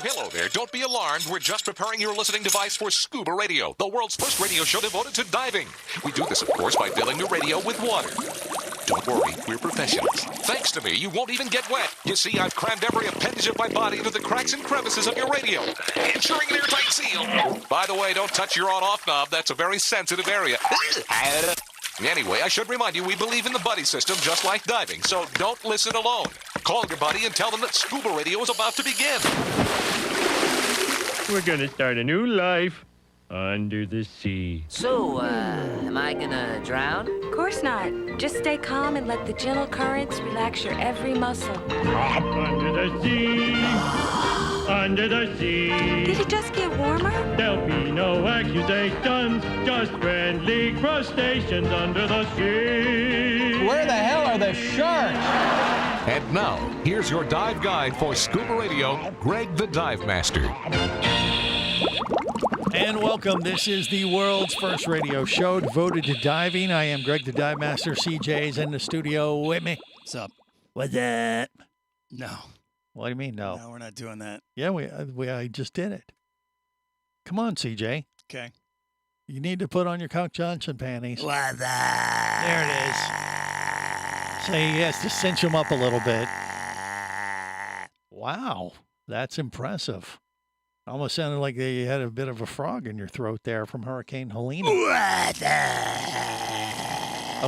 hello there. Don't be alarmed. We're just preparing your listening device for Scuba Radio, the world's first radio show devoted to diving. We do this, of course, by filling your radio with water. Don't worry, we're professionals. Thanks to me, you won't even get wet. You see, I've crammed every appendage of my body into the cracks and crevices of your radio, ensuring an airtight seal. By the way, don't touch your on-off knob. That's a very sensitive area. Anyway, I should remind you, we believe in the buddy system just like diving, so don't listen alone. Call your buddy and tell them that Scuba Radio is about to begin. We're gonna start a new life under the sea. So, am I gonna drown? Of course not. Just stay calm and let the gentle currents relax your every muscle. Under the sea, under the sea. Did it just get warmer? There'll be no accusations, just friendly crustaceans under the sea. Where the hell are the sharks? And now, here's your dive guide for Scuba Radio, Greg the Dive Master. And welcome. This is the world's first radio show devoted to diving. I am Greg the Dive Master. CJ's in the studio with me. What's up? What's that? No. What do you mean, no? No, we're not doing that. Yeah, I just did it. Come on, CJ. Okay. You need to put on your Cock Johnson panties. What's that? There it is. So he has to cinch them up a little bit. Wow, that's impressive. Almost sounded like you had a bit of a frog in your throat there from Hurricane Helene. Okay,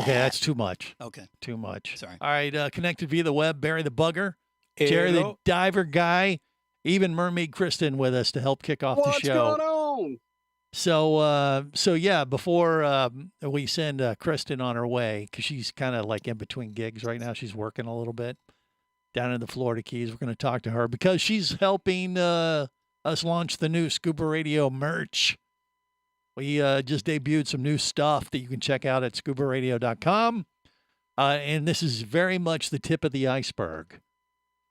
that's too much. Okay. Too much. Sorry. All right, connected via the web, Barry the Bugger, Jerry the Diver Guy, even Mermaid Kristen with us to help kick off the show. What's going on? So yeah, before we send Kristen on her way, because she's kind of like in between gigs right now. She's working a little bit down in the Florida Keys. We're going to talk to her because she's helping us launch the new Scuba Radio merch. We just debuted some new stuff that you can check out at ScubaRadio.com. And this is very much the tip of the iceberg.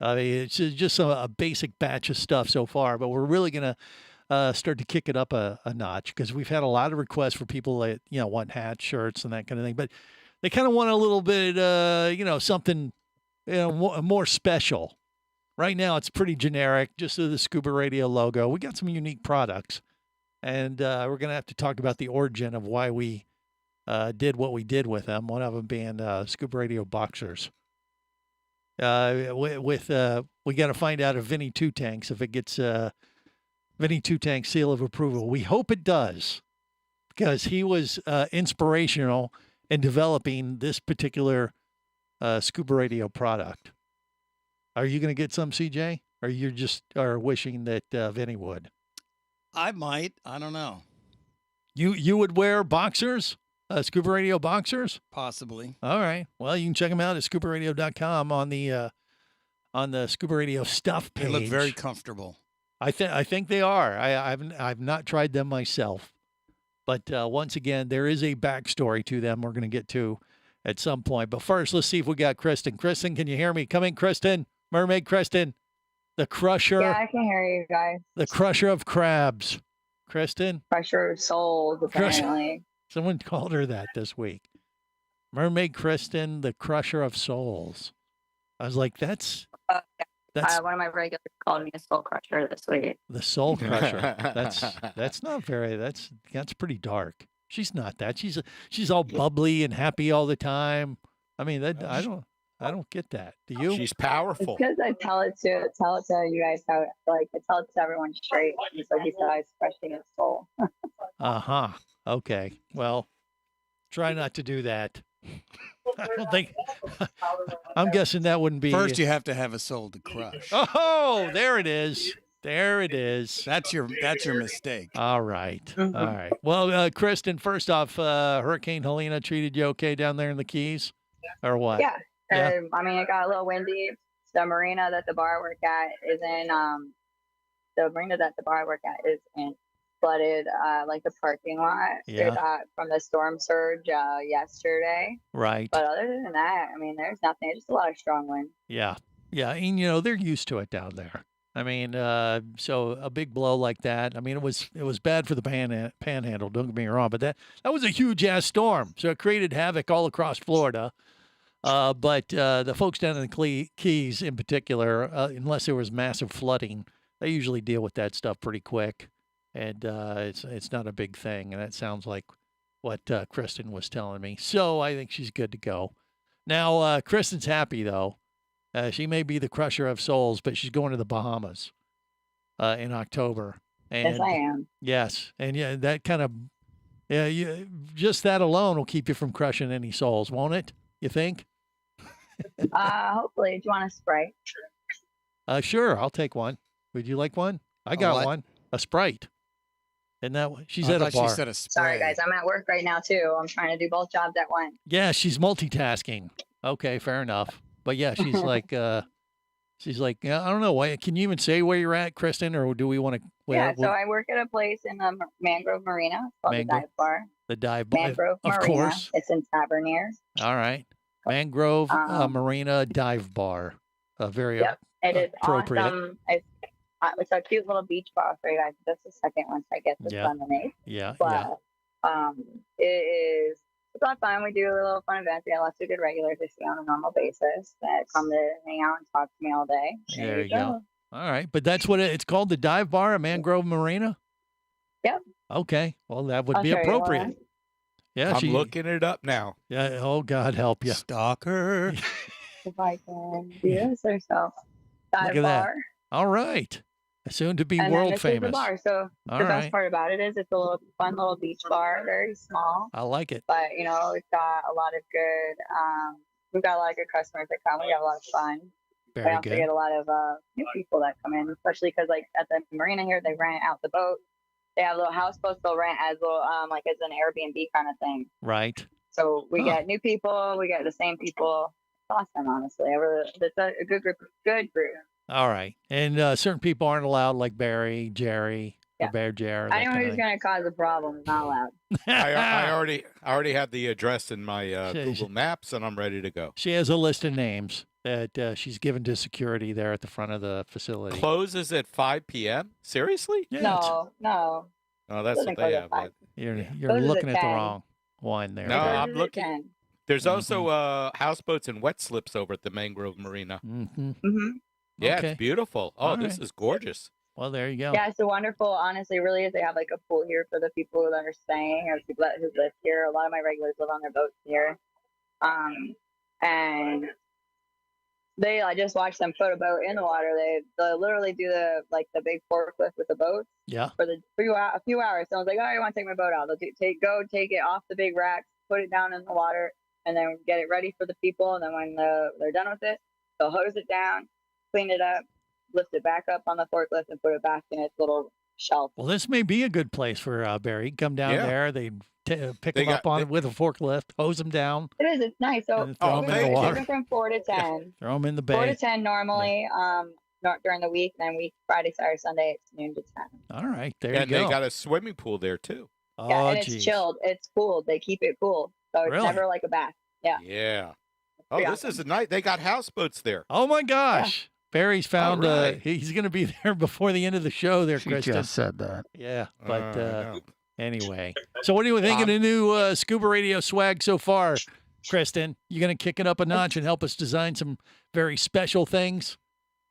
It's just a basic batch of stuff so far, but we're really going to start to kick it up a notch because we've had a lot of requests for people that, want hats, shirts, and that kind of thing. But they kind of want a little bit, something, more special. Right now, it's pretty generic, just the Scuba Radio logo. We got some unique products, and we're going to have to talk about the origin of why we did what we did with them, one of them being Scuba Radio boxers. We got to find out if Vinny Two Tanks, if it gets Vinny Two Tank seal of approval. We hope it does, because he was inspirational in developing this particular Scuba Radio product. Are you going to get some, CJ? Or you just are wishing that Vinny would? I might. I don't know. You would wear boxers? Scuba Radio boxers? Possibly. All right. Well, you can check them out at ScubaRadio.com on the Scuba Radio stuff page. They look very comfortable. I think they are. I've not tried them myself, but once again, there is a backstory to them. We're going to get to at some point. But first, let's see if we got Kristen. Kristen, can you hear me? Come in, Kristen. Mermaid Kristen, the crusher. Yeah, I can hear you guys. The crusher of crabs. Kristen? Crusher of souls, apparently. Someone called her that this week. Mermaid Kristen, the crusher of souls. I was like, that's one of my regulars called me a soul crusher this week. The soul crusher. That's not very. That's pretty dark. She's not that. She's all bubbly and happy all the time. I mean, I don't get that. Do you? She's powerful. It's because I tell it to you guys how, I tell it to everyone straight. So he said I was crushing his soul. Uh-huh. Okay. Well, try not to do that. I don't think. I'm guessing that wouldn't be. First, you have to have a soul to crush. Oh, there it is. There it is. That's your mistake. All right. All right. Well, Kristen, first off, Hurricane Helene treated you okay down there in the Keys, or what? Yeah. It got a little windy. The marina that the bar I work at is in. Flooded the parking lot. Yeah. From the storm surge yesterday. Right. But other than that, there's nothing. Just a lot of strong wind. Yeah. Yeah. And they're used to it down there. So a big blow like that. It was bad for the panhandle. Don't get me wrong, but that was a huge ass storm. So it created havoc all across Florida. But the folks down in the Keys in particular, unless there was massive flooding, they usually deal with that stuff pretty quick, and it's not a big thing. And that sounds like what Kristen was telling me. So I think she's good to go. Now Kristen's happy though. She may be the crusher of souls, but she's going to the Bahamas in October. And, Yes, I am. Yes, and yeah, that kind of just that alone will keep you from crushing any souls, won't it? You think? Hopefully. Do you want a Sprite? Sure, I'll take one. Would you like one? I got what? one. A Sprite. And that she's I at a thought bar. she said a spray. Sorry, guys. I'm at work right now, too. I'm trying to do both jobs at once. Yeah, she's multitasking. Okay, fair enough. But yeah, she's like, yeah, I don't know. Why? Can you even say where you're at, Kristen, or do we want to? Yeah, so I work at a place in the Mangrove Marina. It's called the Dive Bar. The dive bar, Mangrove of Marina. course. It's in Tavernier. All right, Mangrove Marina Dive Bar. Very Yep, it is appropriate. awesome. It's a cute little beach bar for you guys. Just a second once I get this lemonade. Yeah, But it's a lot of fun. We do a little fun events. We have lots of good regulars I see on a normal basis that come to hang out and talk to me all day. There you go. All right, but that's what it's called, the dive bar at Mangrove Marina? Yep. Okay, well, that would I'll be show you. appropriate. Yeah, I'm looking it up now. Yeah, oh, God help you. Stalker. If I can do this or so. Dive Look at that. bar. All right. Soon to be And then world this is famous. the bar. So All the right. best part about it is it's a little fun little beach bar, very small. I like it. But it's got a lot of good we've got a lot of good customers that come. We have a lot of fun. We Very also good. get a lot of new people that come in, especially because like at the marina here, they rent out the boat. They have little houseboats they'll rent as little like as an Airbnb kind of thing. Right. So we get new people, we get the same people. It's awesome, honestly. It's a good group. Good group. All right. And certain people aren't allowed, like Barry, Jerry, or Bear Jerry. Anyone who's going to cause a problem is not allowed. I already have the address in my Google Maps, and I'm ready to go. She has a list of names that she's given to security there at the front of the facility. Closes at 5 p.m.? Seriously? Yeah, No. Oh, that's what Doesn't they close have. at 5. You're Closes looking at at the 10. wrong one there. No, Barry. I'm looking. There's Mm-hmm. also houseboats and wet slips over at the Mangrove Marina. Mm-hmm. Mm-hmm. Yeah, Okay. it's beautiful. Oh, All this right. is gorgeous. Well, there you go. Yeah, it's a wonderful. Honestly, really is. They have like a pool here for the people that are staying or people who live here. A lot of my regulars live on their boats here, and I just watched them put a boat in the water. They literally do the big forklift with the boats Yeah. for a few hours. Someone's like, "Oh, I want to take my boat out." They'll take it off the big rack, put it down in the water, and then get it ready for the people. And then when they're done with it, they'll hose it down, clean it up, lift it back up on the forklift, and put it back in its little shelf. Well, this may be a good place for Barry. Come down Yeah. there. They pick They him up got- on they- with a forklift, hose him down, It is. It's nice. So and throw him in thank the you. water. open from 4 to 10. Throw him in the 4 to bay. 10 normally. Not during the week. Then Friday, Saturday, Sunday, it's noon to 10. All right. There And you go. they got a swimming pool there, too. Oh, Yeah, and it's geez. chilled. It's cooled. They keep it cool, so it's Really? never like a bath. Yeah. Yeah. Oh, pretty this is a night. They got houseboats there. Oh, my gosh. Barry's found All right. he's going to be there before the end of the show there, Kristen. said that. Yeah. But no. anyway. So what do you think of the new Scuba Radio swag so far, Kristen? You going to kick it up a notch and help us design some very special things?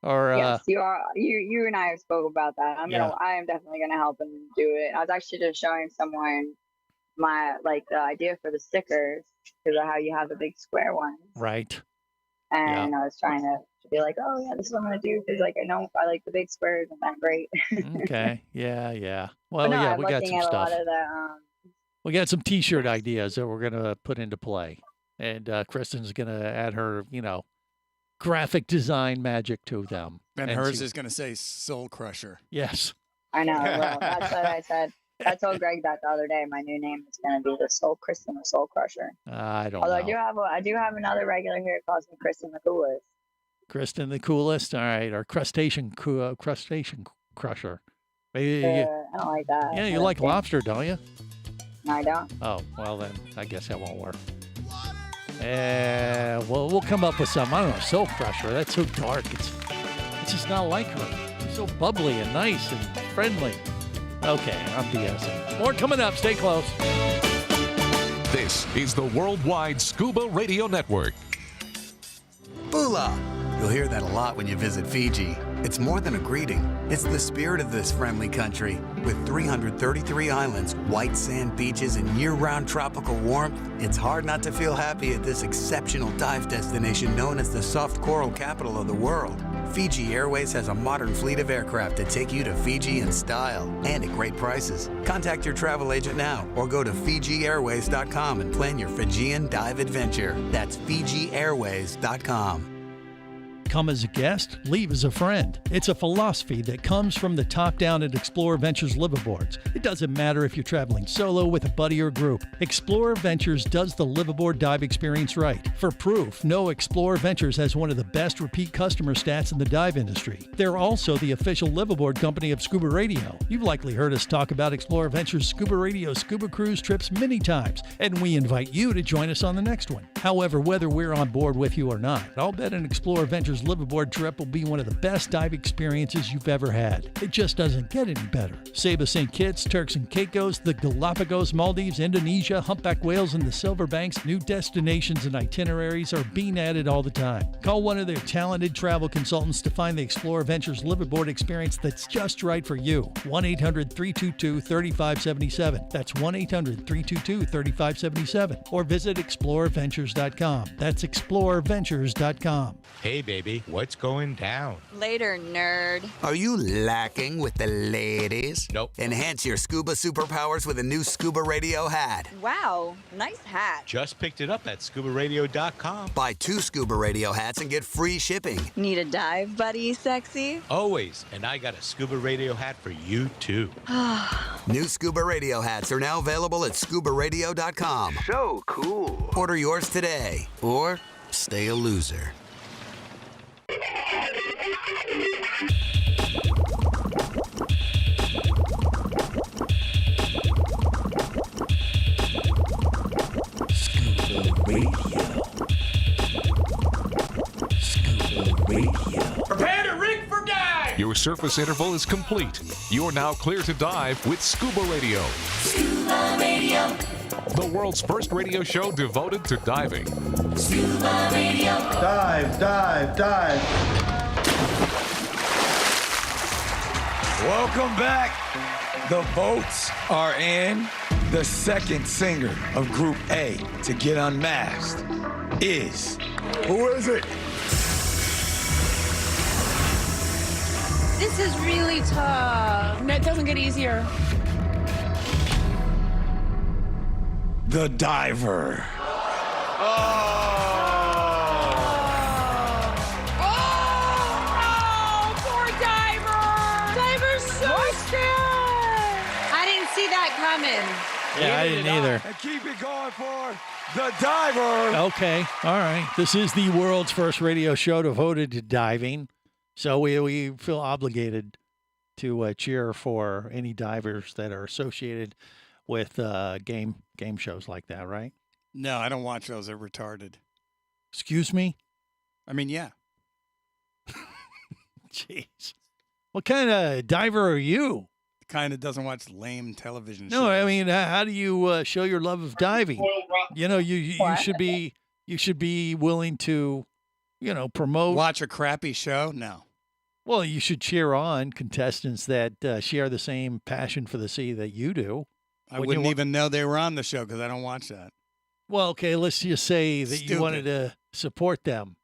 Or Yes, you are. You and I have spoke about that. I am definitely gonna help and do it. I was actually just showing someone my the idea for the stickers because of how you have the big square ones. right. And I was trying to be like, oh yeah, this is what I'm gonna do because I know I like the big squares and that's great. Okay. Yeah. But Well, no, yeah, I'm we got looking some at stuff. a lot of the We got some T-shirt ideas that we're gonna put into play, and Kristen's gonna add her, graphic design magic to them. And hers see- is going to say Soul Crusher. Yes. I know. Well, that's what I said. I told Greg that the other day. My new name is going to be the Kristen the Soul Crusher. I don't Although know. I do have another regular here who calls me Kristen the Coolest. Kristen the coolest. All right, our crustacean crusher. Maybe I don't like that. yeah, I you don't like think- lobster, don't you? No, I don't. Oh, well then, I guess that won't work. Well, we'll come up with some. I don't know, soul crusher. That's so dark. It's just not like her. She's so bubbly and nice and friendly. Okay, I'm BSing. More coming up. Stay close. This is the Worldwide Scuba Radio Network. Bula, You'll hear that a lot when you visit Fiji. It's more than a greeting. It's the spirit of this friendly country. With 333 islands, white sand beaches, and year-round tropical warmth, it's hard not to feel happy at this exceptional dive destination known as the soft coral capital of the world. Fiji Airways has a modern fleet of aircraft to take you to Fiji in style and at great prices. Contact your travel agent now or go to FijiAirways.com and plan your Fijian dive adventure. That's FijiAirways.com. Come as a guest, leave as a friend. It's a philosophy that comes from the top down at Explorer Ventures liveaboards. It doesn't matter if you're traveling solo, with a buddy, or group. Explorer Ventures does the liveaboard dive experience right. For proof, know Explorer Ventures has one of the best repeat customer stats in the dive industry. They're also the official liveaboard company of Scuba Radio. You've likely heard us talk about Explorer Ventures Scuba Radio scuba cruise trips many times, and we invite you to join us on the next one. However, whether we're on board with you or not, I'll bet an Explorer Ventures liveaboard trip will be one of the best dive experiences you've ever had. It just doesn't get any better. Saba St. Kitts, Turks and Caicos, the Galapagos, Maldives, Indonesia, humpback whales, and the Silver Banks, new destinations and itineraries are being added all the time. Call one of their talented travel consultants to find the Explorer Ventures liveaboard experience that's just right for you. 1-800-322-3577. That's 1-800-322-3577. Or visit explorerventures.com. That's explorerventures.com. Hey, baby, what's going down? Later, nerd. Are you lacking with the ladies? Nope. Enhance your scuba superpowers with a new Scuba Radio hat. Wow, nice hat. Just picked it up at ScubaRadio.com. Buy 2 Scuba Radio hats and get free shipping. Need a dive buddy, sexy? Always. And I got a Scuba Radio hat for you, too. New Scuba Radio hats are now available at ScubaRadio.com. So cool. Order yours today, or stay a loser. Prepare to rig for dive! Your surface interval is complete. You're now clear to dive with Scuba Radio. Scuba Radio. The world's first radio show devoted to diving. Scuba Radio. Dive, dive, dive. Welcome back. The votes are in. The second singer of Group A to get unmasked is... Who is it? This is really tough. It doesn't get easier. The Diver. Poor Diver! Diver's so sad! I didn't see that coming. Yeah, I didn't either. And keep it going for The Diver. Okay, all right. This is the world's first radio show devoted to diving. So we feel obligated to cheer for any divers that are associated with game shows like that, right? No, I don't watch those. They're retarded. Excuse me? I mean, yeah. Jeez. What kind of diver are you? Kind of doesn't watch lame television shows. No, I mean, how do you show your love of diving? You know, you should be willing to, promote. Watch a crappy show? No. Well, you should cheer on contestants that share the same passion for the sea that you do. I wouldn't even know they were on the show because I don't watch that. Well, okay, let's just say that you wanted to support them.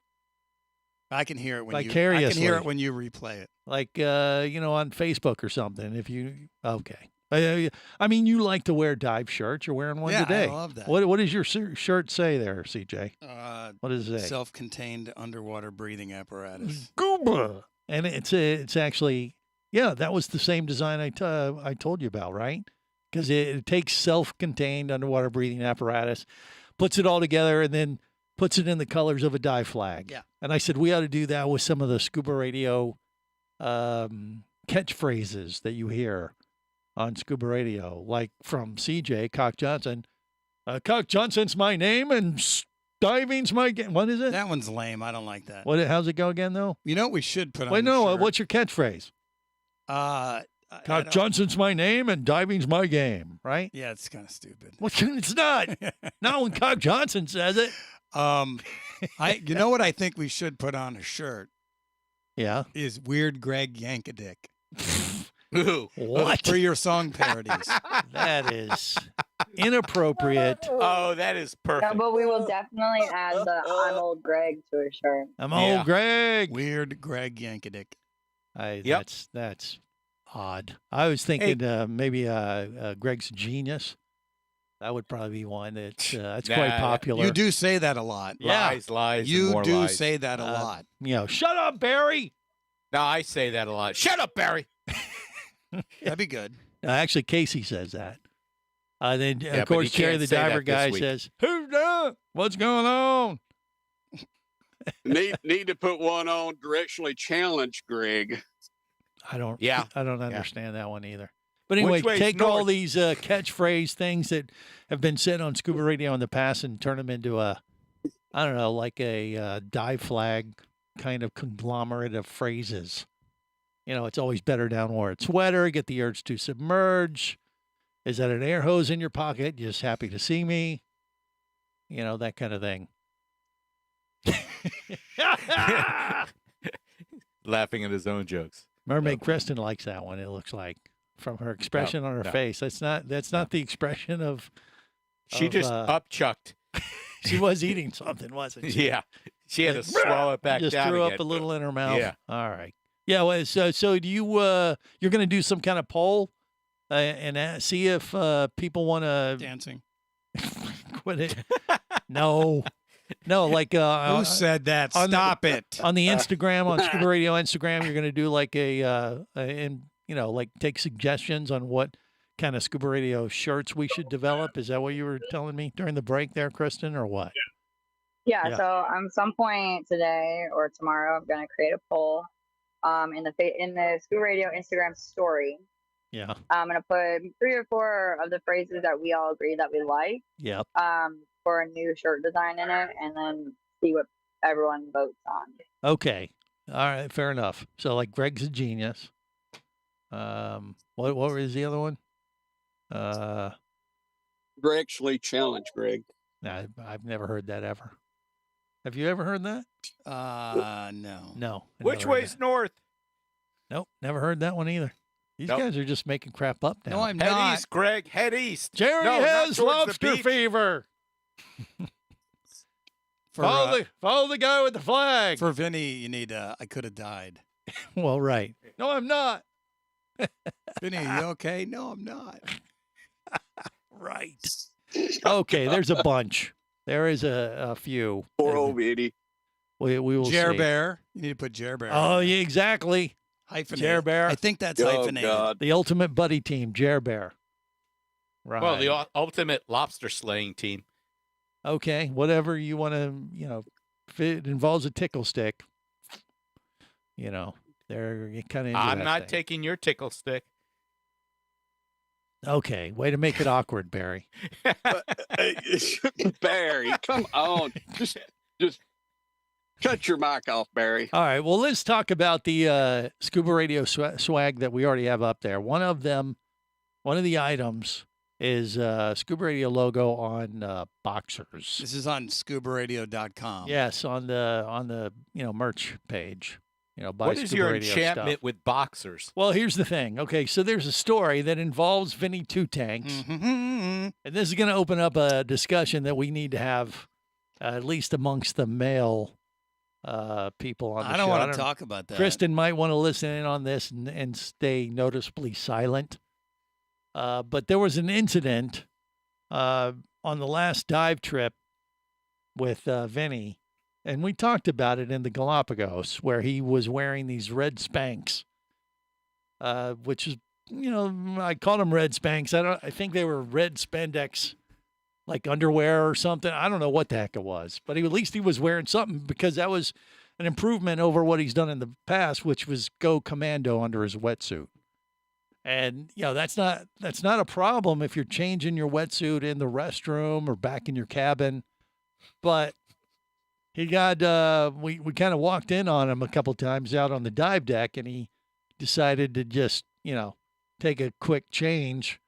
I can hear it when vicariously. I can hear it when you replay it. Like on Facebook or something. I mean, you like to wear dive shirts. You're wearing one today. I love that. What does your shirt say there, CJ? What does it say? Self-contained underwater breathing apparatus. Scuba. And it's actually, yeah, that was the same design I told you about, right? Because it takes self-contained underwater breathing apparatus, puts it all together, and then puts it in the colors of a dive flag. Yeah. And I said, we ought to do that with some of the Scuba Radio catchphrases that you hear on Scuba Radio, like from CJ, Cock Johnson. Cock Johnson's my name, and diving's my game. What is it? That one's lame. I don't like that. How's it go again, though? You know what we should put on Wait, the no, shirt? what's your catchphrase? Cock Johnson's my name, and diving's my game, right? Yeah, it's kind of stupid. Well, it's not. Not when Cock Johnson says it. You know what I think we should put on a shirt Yeah. is Weird Greg Yankadick. What? For your song parodies. That is inappropriate. Oh, that is perfect. No, but we will definitely add the I'm old Greg to a shirt. I'm old Greg. Weird Greg Yankadick. That's odd. I was thinking maybe Greg's Genius. That would probably be one that's quite popular. You do say that a lot. Yeah. Lies, You and more do lies. say that a lot. Shut up, Barry. No, I say that a lot. Shut up, Barry. That'd be good. Actually, Casey says that. Then, Yeah, of but course, he Jerry can't the say that Diver this guy week. says, "Who's that? What's going on?" Need to put one on directionally challenged, Greg. I don't Yeah. understand that one either. But anyway, way's take all north? these catchphrase things that have been said on Scuba Radio in the past and turn them into like a dive flag kind of conglomerate of phrases. It's always better down where it's wetter. Get the urge to submerge. Is that an air hose in your pocket? Just happy to see me. That kind of thing. Laughing at his own jokes. Mermaid Kristen likes that one. It looks like from her expression on her face. That's not the expression of. She just upchucked. She was eating something, wasn't she? Yeah, she had to swallow it back just down. threw again. up a little in her mouth. Yeah. All right. Yeah. Well, so do you? You're going to do some kind of poll, and see if people want to dancing. Quit it. No. Like who said that? Stop it. On the Instagram, on Scuba Radio Instagram, you're going to do like like take suggestions on what kind of Scuba Radio shirts we should develop. Is that what you were telling me during the break there, Kristen, or what? Yeah. So some point today or tomorrow, I'm going to create a poll in the Scuba Radio Instagram story. Yeah. I'm going to put 3 or 4 of the phrases that we all agree that we like. Yep. For a new shirt design in it, and then see what everyone votes on. Okay. All right. Fair enough. So like Greg's a genius. What was the other one? Directionally challenged, Greg. I've never heard that ever. Have you ever heard that? No. No. I Which never heard way's that. north? Nope. Never heard that one either. These Nope. guys are just making crap up now. No, I'm Head not. east, Greg. Head east. Jerry No, not has towards the lobster beach. fever. For, Follow the guy with the flag. for Vinny, you need I could have died. Well, right. No, I'm not. Vinny, you okay? No, I'm not. Right. Okay, there's a bunch. There is a few. Poor old Vinny. We will Jer see. Bear. You need to put Jer Bear. Oh, yeah, exactly. Hyphenated. Jer Bear. I think that's Oh, hyphenated. God. The ultimate buddy team, Jer Bear. Right. Well, the ultimate lobster slaying team. Okay, whatever you want to, if it involves a tickle stick, they're kind of. I'm not taking your tickle stick. Okay, way to make it awkward, Barry. Barry, come on. Just cut your mic off, Barry. All right, well, let's talk about the Scuba Radio swag that we already have up there. One of the items is Scuba Radio logo on boxers. This is on ScubaRadio.com. Yes, on the merch page. Buy What is Scuba your Radio enchantment stuff. with boxers? Well, here's the thing. Okay, so there's a story that involves Vinny Two Tanks, Mm-hmm. and this is going to open up a discussion that we need to have, at least amongst the male people on the show. I don't want to talk about that. Kristen might want to listen in on this and stay noticeably silent. But there was an incident on the last dive trip with Vinny, and we talked about it in the Galapagos, where he was wearing these red Spanx, which is, I called them red Spanx. I think they were red spandex, like underwear or something. I don't know what the heck it was, but at least he was wearing something, because that was an improvement over what he's done in the past, which was go commando under his wetsuit. And, that's not a problem if you're changing your wetsuit in the restroom or back in your cabin. But he got, we kind of walked in on him a couple times out on the dive deck, and he decided to just, take a quick change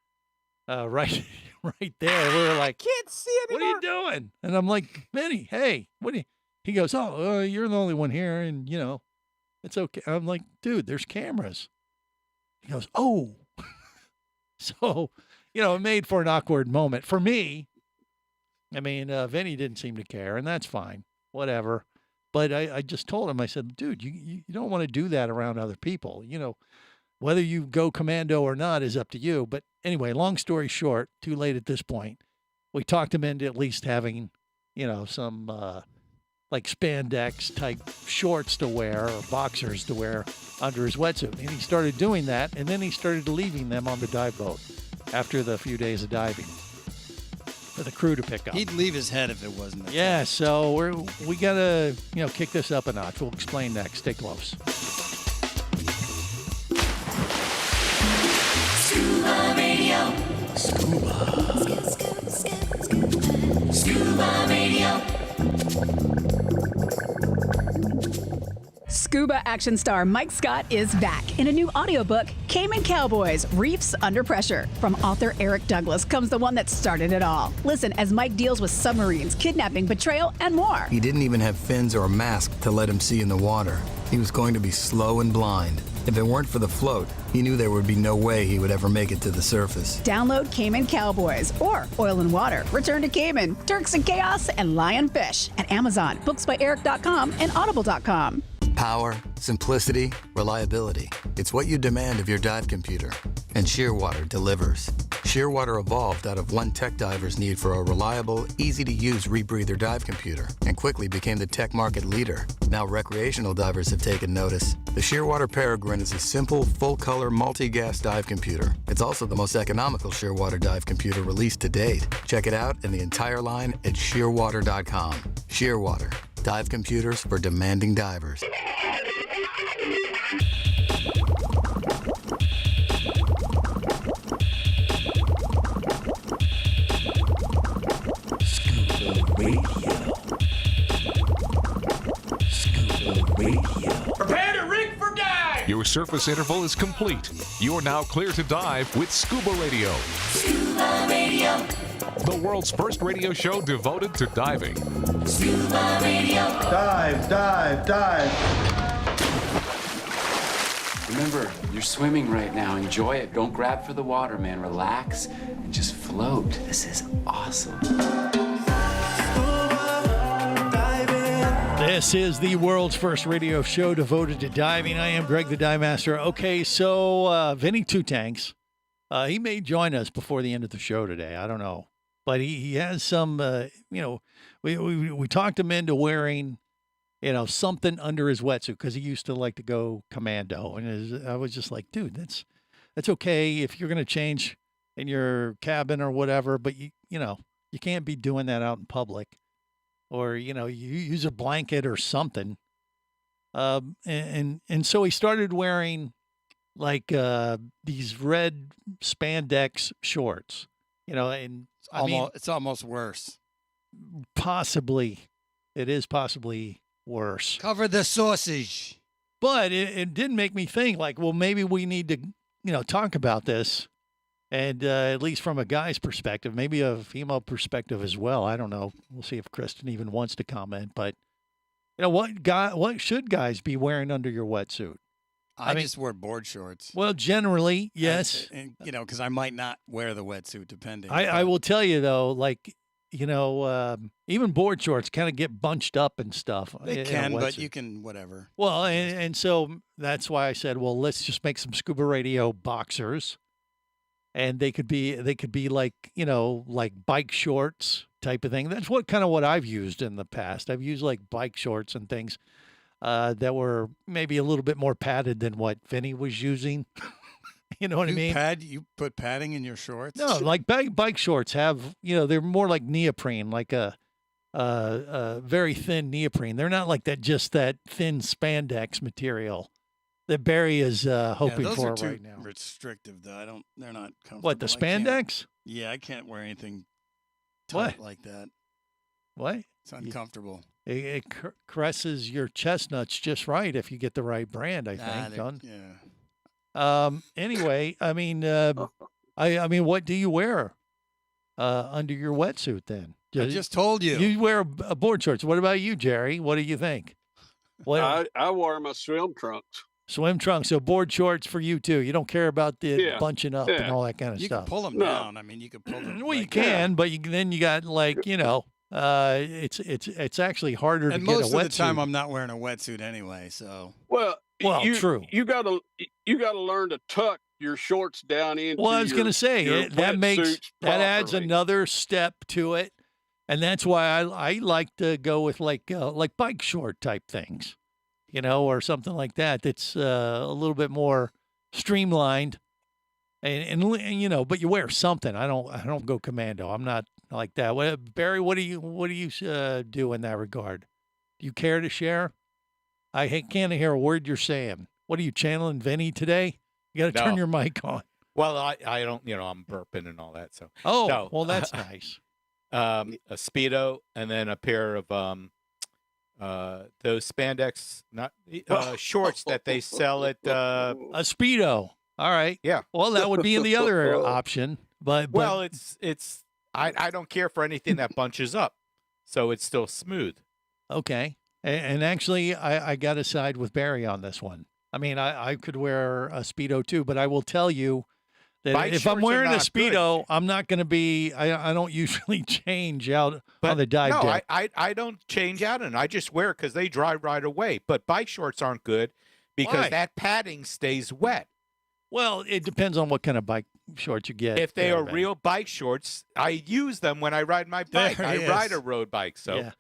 right right there. We were like, Can't see what are you doing? And I'm like, Vinny, hey, what are you? He goes, oh, you're the only one here. And, it's okay. I'm like, dude, there's cameras. He goes, oh. So, it made for an awkward moment. For me, I mean, Vinny didn't seem to care, and that's fine. Whatever. But I just told him, I said, dude, you don't want to do that around other people. Whether you go commando or not is up to you. But anyway, long story short, too late at this point. We talked him into at least having, some like spandex type shorts to wear or boxers to wear under his wetsuit. And he started doing that, and then he started leaving them on the dive boat after the few days of diving for the crew to pick up. He'd leave his head if it wasn't. Yeah, so we gotta kick this up a notch. We'll explain next. Stay close. Scuba Radio. Scuba Radio. Scuba action star Mike Scott is back in a new audiobook, Cayman Cowboys, Reefs Under Pressure. From author Eric Douglas comes the one that started it all. Listen as Mike deals with submarines, kidnapping, betrayal, and more. He didn't even have fins or a mask to let him see in the water. He was going to be slow and blind. If it weren't for the float, he knew there would be no way he would ever make it to the surface. Download Cayman Cowboys or Oil and Water, Return to Cayman, Turks and Chaos, and Lionfish at Amazon, booksbyeric.com, and audible.com. Power, simplicity, reliability. It's what you demand of your dive computer. And Shearwater delivers. Shearwater evolved out of one tech diver's need for a reliable, easy-to-use rebreather dive computer and quickly became the tech market leader. Now recreational divers have taken notice. The Shearwater Peregrine is a simple, full-color, multi-gas dive computer. It's also the most economical Shearwater dive computer released to date. Check it out and the entire line at shearwater.com. Shearwater. Dive computers for demanding divers. Scuba Radio. Scuba Radio. Prepare to rig for dive! Your surface interval is complete. You're now clear to dive with Scuba Radio. Scuba Radio. The world's first radio show devoted to diving. Scuba Radio. Dive, dive, dive. Remember, you're swimming right now. Enjoy it. Don't grab for the water, man. Relax and just float. This is awesome. This is the world's first radio show devoted to diving. I am Greg the Dive Master. Okay, so Vinny Two Tanks, he may join us before the end of the show today. I don't know. But he has some, we talked him into wearing, something under his wetsuit because he used to like to go commando. And I was just like, dude, that's okay if you're going to change in your cabin or whatever. But, you can't be doing that out in public. Or, you use a blanket or something. And so he started wearing like these red spandex shorts, and It's almost worse. Possibly. It is possibly worse. Cover the sausage. But it did make me think like, well, maybe we need to, talk about this. And at least from a guy's perspective, maybe a female perspective as well. I don't know. We'll see if Kristen even wants to comment. But, what should guys be wearing under your wetsuit? I just wear board shorts. Well, generally, yes. And because I might not wear the wetsuit depending. I will tell you, though, like, even board shorts kind of get bunched up and stuff. They can, but you can whatever. Well, and so that's why I said, well, let's just make some Scuba Radio boxers. And they could be like, like bike shorts type of thing. That's what I've used in the past. I've used like bike shorts and things that were maybe a little bit more padded than what Vinny was using. You know what I mean? You put padding in your shorts? No, like bike shorts have, they're more like neoprene, like a very thin neoprene. They're not like that thin spandex material that Barry is hoping those for are too right now. Restrictive though. They're not comfortable. What, the spandex? I can't wear anything tight like that. What? It's uncomfortable. It caresses your chestnuts just right if you get the right brand, I think. Yeah. Anyway, I mean, what do you wear under your wetsuit then? I just told you. You wear board shorts. What about you, Jerry? What do you think? What I wore my swim trunks. swim trunks? So board shorts for you too. You don't care about the Yeah. bunching up and Yeah. all that kind of You stuff. can pull them No. down. I mean, you can pull them. Well, you can, but then you got like it's actually harder And to get a most of the wetsuit. time, I'm not wearing a wetsuit anyway. So Well, true. You gotta learn to tuck your shorts down into. Well, I was going to say that adds another step to it, and that's why I like to go with like bike short type things, or something like that. That's a little bit more streamlined, and but you wear something. I don't go commando. I'm not like that. Barry, what do you do in that regard? Do you care to share? I can't hear a word you're saying. What are you channeling Vinny today? You got to turn your mic on. Well, I don't, I'm burping and all that. So. Oh, No. well, that's nice. A Speedo and then a pair of those spandex shorts that they sell at a Speedo. All right. Yeah. Well, that would be the other option. But well, it's I don't care for anything that bunches up, so it's still smooth. Okay. And actually, I got to side with Barry on this one. I mean, I could wear a Speedo too, but I will tell you that Bike if I'm shorts are wearing a not Speedo, I'm not going to be, I don't usually change out on the dive no, deck. I don't change out and I just wear it because they dry right away. But bike shorts aren't good because Why? that padding stays wet. Well, it depends on what kind of bike shorts you get. If they there, are Benny. real bike shorts, I use them when I ride my bike. There I he ride is. a road bike, so Yeah.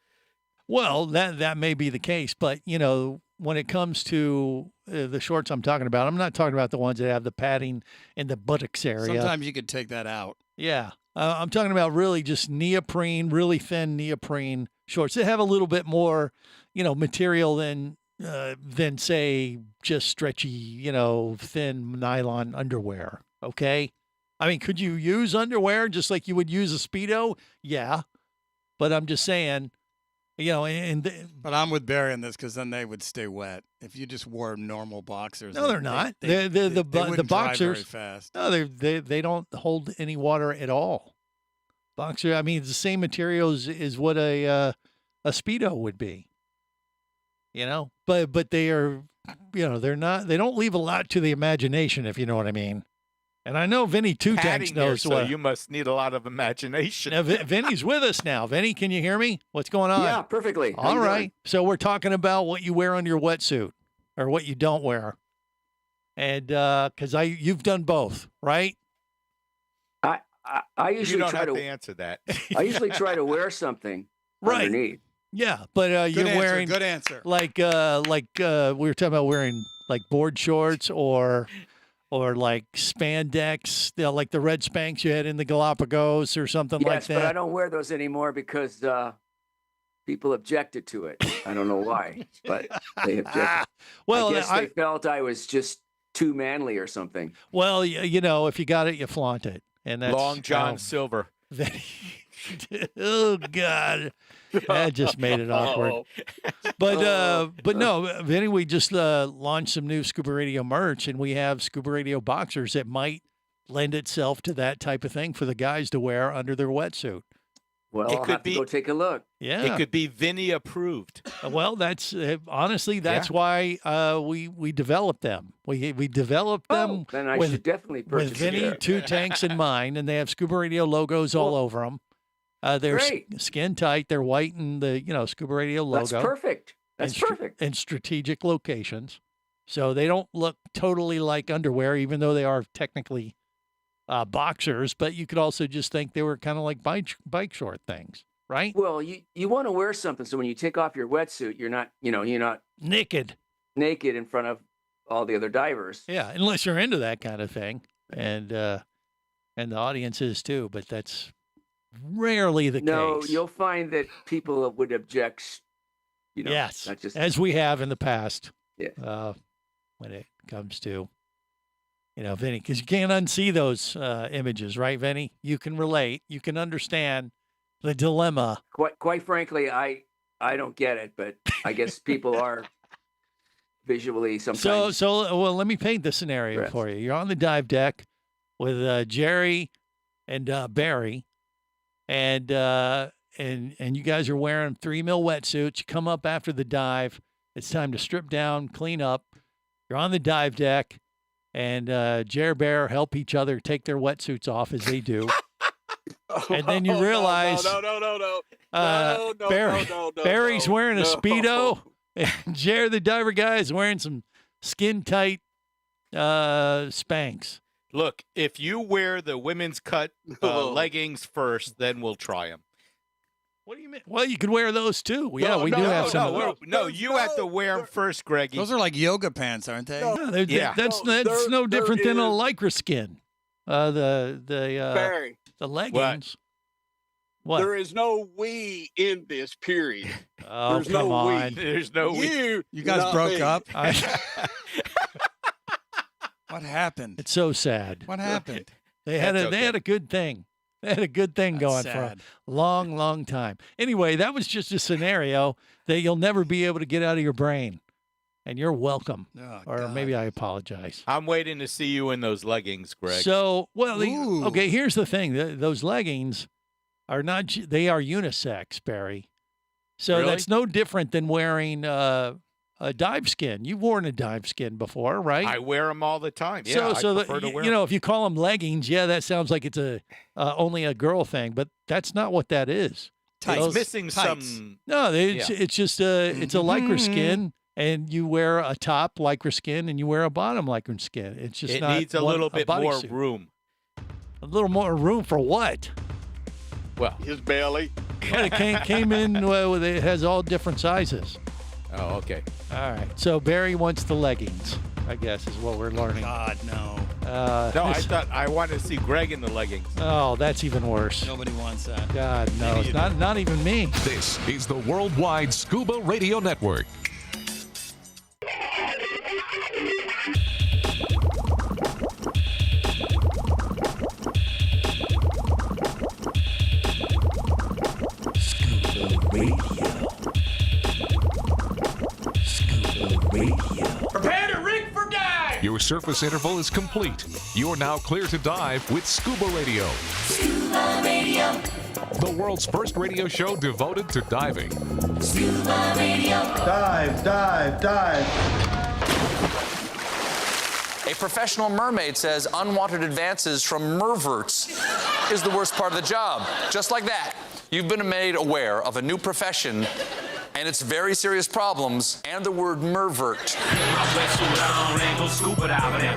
Well, that may be the case, but when it comes to the shorts I'm talking about, I'm not talking about the ones that have the padding in the buttocks area. sometimes you could take that out. Yeah. I'm talking about really just neoprene, really thin neoprene shorts. They have a little bit more, material than say just stretchy, thin nylon underwear. Okay. I mean, could you use underwear just like you would use a Speedo? Yeah. But I'm just saying, But I'm with Barry on this because then they would stay wet. If you just wore normal boxers. no, they're not. They The wouldn't dry boxers. very fast. No, they don't hold any water at all. Boxer. I mean, it's the same materials as what a Speedo would be. But they are, they're not. They don't leave a lot to the imagination, if you know what I mean. And I know Vinny Two Tanks padding there, knows so what. you must need a lot of imagination. Now, Vinny's with us now. Vinny, can you hear me? What's going on? Yeah, perfectly. How All you right. doing? So we're talking about what you wear under your wetsuit or what you don't wear. And because you've done both, right? I usually You don't try have to to answer that. I usually try to wear something Right. underneath. Yeah, but you're answer, wearing good answer. like we were talking about wearing like board shorts or like spandex, like the red Spanx you had in the Galapagos or something like Yes, that. but I don't wear those anymore because people objected to it. I don't know why, but they objected. Well, I guess they felt I was just too manly or something. Well, if you got it, you flaunt it, and that's Long John how- Silver. Oh God, that just made it awkward. But no, Vinny, we just launched some new Scuba Radio merch, and we have Scuba Radio boxers that might lend itself to that type of thing for the guys to wear under their wetsuit. Well, It I'll could have to be- go take a look. Yeah, It could be Vinny approved. Well, that's honestly that's why we developed them. We developed them Then I with should definitely with purchase Vinny it. Two Tanks in mind, and they have Scuba Radio logos all over them. They're Great. skin tight. They're white and the Scuba Radio logo. That's perfect. That's in perfect. in strategic locations, so they don't look totally like underwear, even though they are technically boxers. But you could also just think they were kind of like bike short things, right? Well, you want to wear something so when you take off your wetsuit, you're not Naked. in front of all the other divers. Yeah, unless you're into that kind of thing, and the audience is too. But that's rarely the No, case. you'll find that people would object. Yes, not just as we have in the past. Yeah. When it comes to, Vinny, because you can't unsee those images, right, Vinny? You can relate. You can understand the dilemma. Quite frankly, I don't get it, but I guess people are visually sometimes. Well, let me paint the scenario for you. You're on the dive deck with Jerry and Barry, and you guys are wearing 3 mil wetsuits. You come up after the dive. It's time to strip down, clean up. You're on the dive deck, and Jer Bear help each other take their wetsuits off as they do. And then you realize Barry's wearing a Speedo, and Jer the diver guy is wearing some skin tight Spanx. Look, if you wear the women's cut leggings first, then we'll try them. What do you mean? Well, you could wear those too. We do have some. No, you have to wear them first, Greggy. Those are like yoga pants, aren't they? That's no different than a lycra skin. The leggings. What? There is no we in this period. Oh, There's come no on. we. There's no we. You guys not broke me. up? What happened? It's so sad. What happened? They had a good thing. They had a good thing going sad. for a long, long time. Anyway, that was just a scenario that you'll never be able to get out of your brain. And you're welcome. Oh, or God. maybe I apologize. I'm waiting to see you in those leggings, Greg. So, Ooh. okay, here's the thing. Those leggings are they are unisex, Barry. So Really? that's no different than wearing a dive skin. You've worn a dive skin before, right? I wear them all the time. Yeah, so I prefer to wear you know, if you call them leggings, yeah, that sounds like it's only a girl thing, but that's not what that is. It's missing tights. some. No, it's just it's a lycra skin, and you wear a top lycra skin, and you wear a bottom lycra skin. It's just It not needs a little bit more bodysuit. room. A little more room for what? Well, His belly. Well, it came in with it has all different sizes. oh, okay. All right, so Barry wants the leggings, I guess, is what we're learning. God, no. No, I wanted to see Greg in the leggings. Oh, that's even worse. Nobody wants that. God, no, it's not even me. This is the Worldwide Scuba Radio Network. Scuba Radio. Scuba Radio. Prepare to rig for dive! Your surface interval is complete. You're now clear to dive with Scuba Radio, Scuba Radio. the world's first radio show devoted to diving. Scuba Radio. Dive, dive, dive. A professional mermaid says unwanted advances from merverts is the worst part of the job. Just like that, you've been made aware of a new profession and its very serious problems and the word mervert.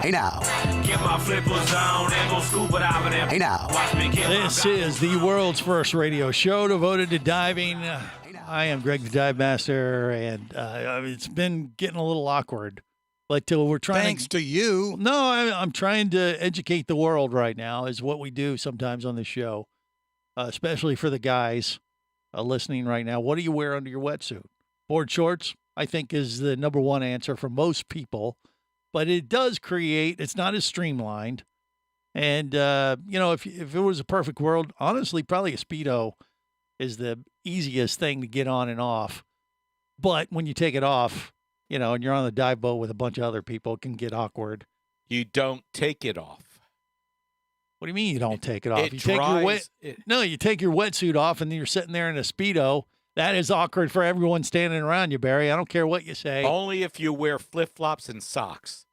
Hey now. Hey now. This is the world's first radio show devoted to diving. I am Greg the Dive Master, and it's been getting a little awkward. But we're trying. Thanks to you. No, I'm trying to educate the world right now. Is what we do sometimes on the show, especially for the guys listening right now. What do you wear under your wetsuit? Board shorts, I think, is the number one answer for most people. But it does create. It's not as streamlined. And you know, if it was a perfect world, honestly, probably a Speedo is the easiest thing to get on and off. But when you take it off, you know, and you're on the dive boat with a bunch of other people, it can get awkward. You don't take it off. What do you mean you don't take it off? It You take your No, you take your wetsuit off and then you're sitting there in a Speedo. That is awkward for everyone standing around you, Barry. I don't care what you say. Only if you wear flip-flops and socks.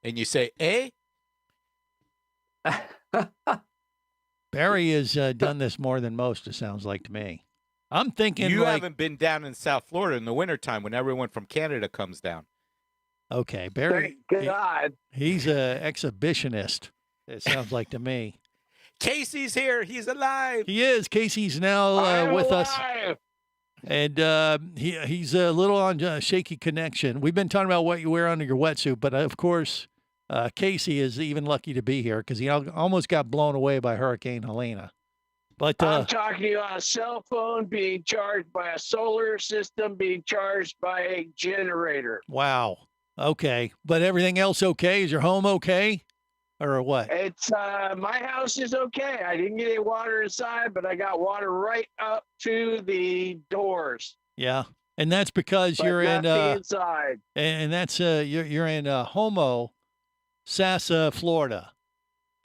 And you say, eh? Barry has done this more than most, it sounds like to me. I'm thinking You like, haven't been down in South Florida in the wintertime when everyone from Canada comes down. okay, Barry, Thank God. he's a exhibitionist, it sounds like to me. Casey's here. He's alive. He is. Casey's now I'm with us. alive. And he's a little on shaky connection. We've been talking about what you wear under your wetsuit, but of course, Casey is even lucky to be here because he almost got blown away by Hurricane Helena. But I'm talking about a cell phone being charged by a solar system being charged by a generator. wow, okay. But everything else okay? Is your home okay, or what? It's my house is okay. I didn't get any water inside, but I got water right up to the doors. Yeah, and that's because But you're in not the inside. and that's you're in Homo, Sassa, Florida.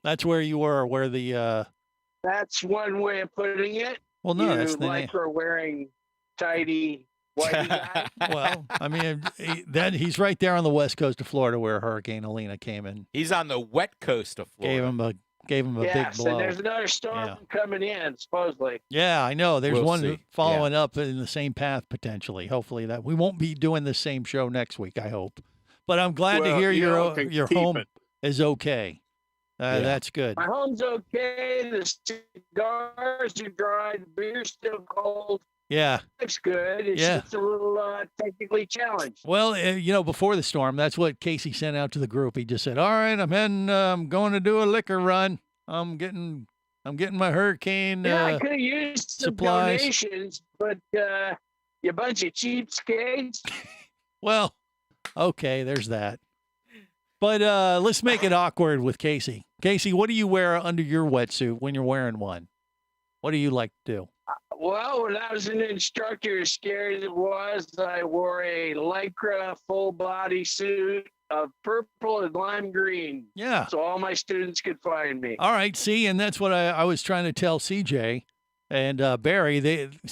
That's where you were, where the That's one way of putting it. Well, no, you that's the like her wearing tidy whitey guy. Well, I mean, then he's right there on the west coast of Florida where Hurricane Helena came in. He's on the wet coast of Florida. Gave him a big Yes, blow. and there's another storm coming in, supposedly. Yeah, I know. There's We'll one see. following up in the same path potentially. Hopefully that we won't be doing the same show next week. I hope. But I'm glad to Well, hear you know, can your keep home it. is okay. That's good. My home's okay. The cigars are dry. The beer's still cold. Yeah. Life's good. It's Yeah. just a little technically challenged. Well, before the storm, that's what Casey sent out to the group. He just said, "All right, I'm heading. I'm going to do a liquor run. I'm getting my hurricane I could have used some supplies." donations, but you bunch of cheapskates. Well, okay, there's that. But let's make it awkward with Casey. Casey, what do you wear under your wetsuit when you're wearing one? What do you like to do? Well, when I was an instructor, as scary as it was, I wore a Lycra full body suit of purple and lime green. Yeah. So all my students could find me. All right, see, and that's what I was trying to tell CJ and Barry.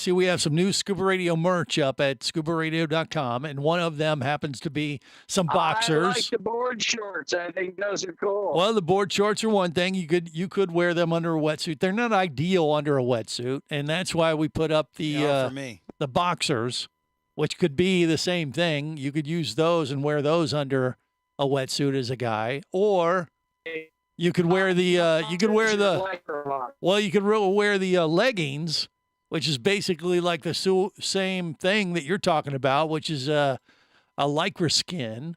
We have some new Scuba Radio merch up at ScubaRadio.com, and one of them happens to be some boxers. I like the board shorts. I think those are cool. Well, the board shorts are one thing. You could wear them under a wetsuit. They're not ideal under a wetsuit, and that's why we put up for me. the boxers, which could be the same thing. You could use those and wear those under a wetsuit as a guy, or you could wear the leggings, which is basically like the same thing that you're talking about, which is a lycra skin,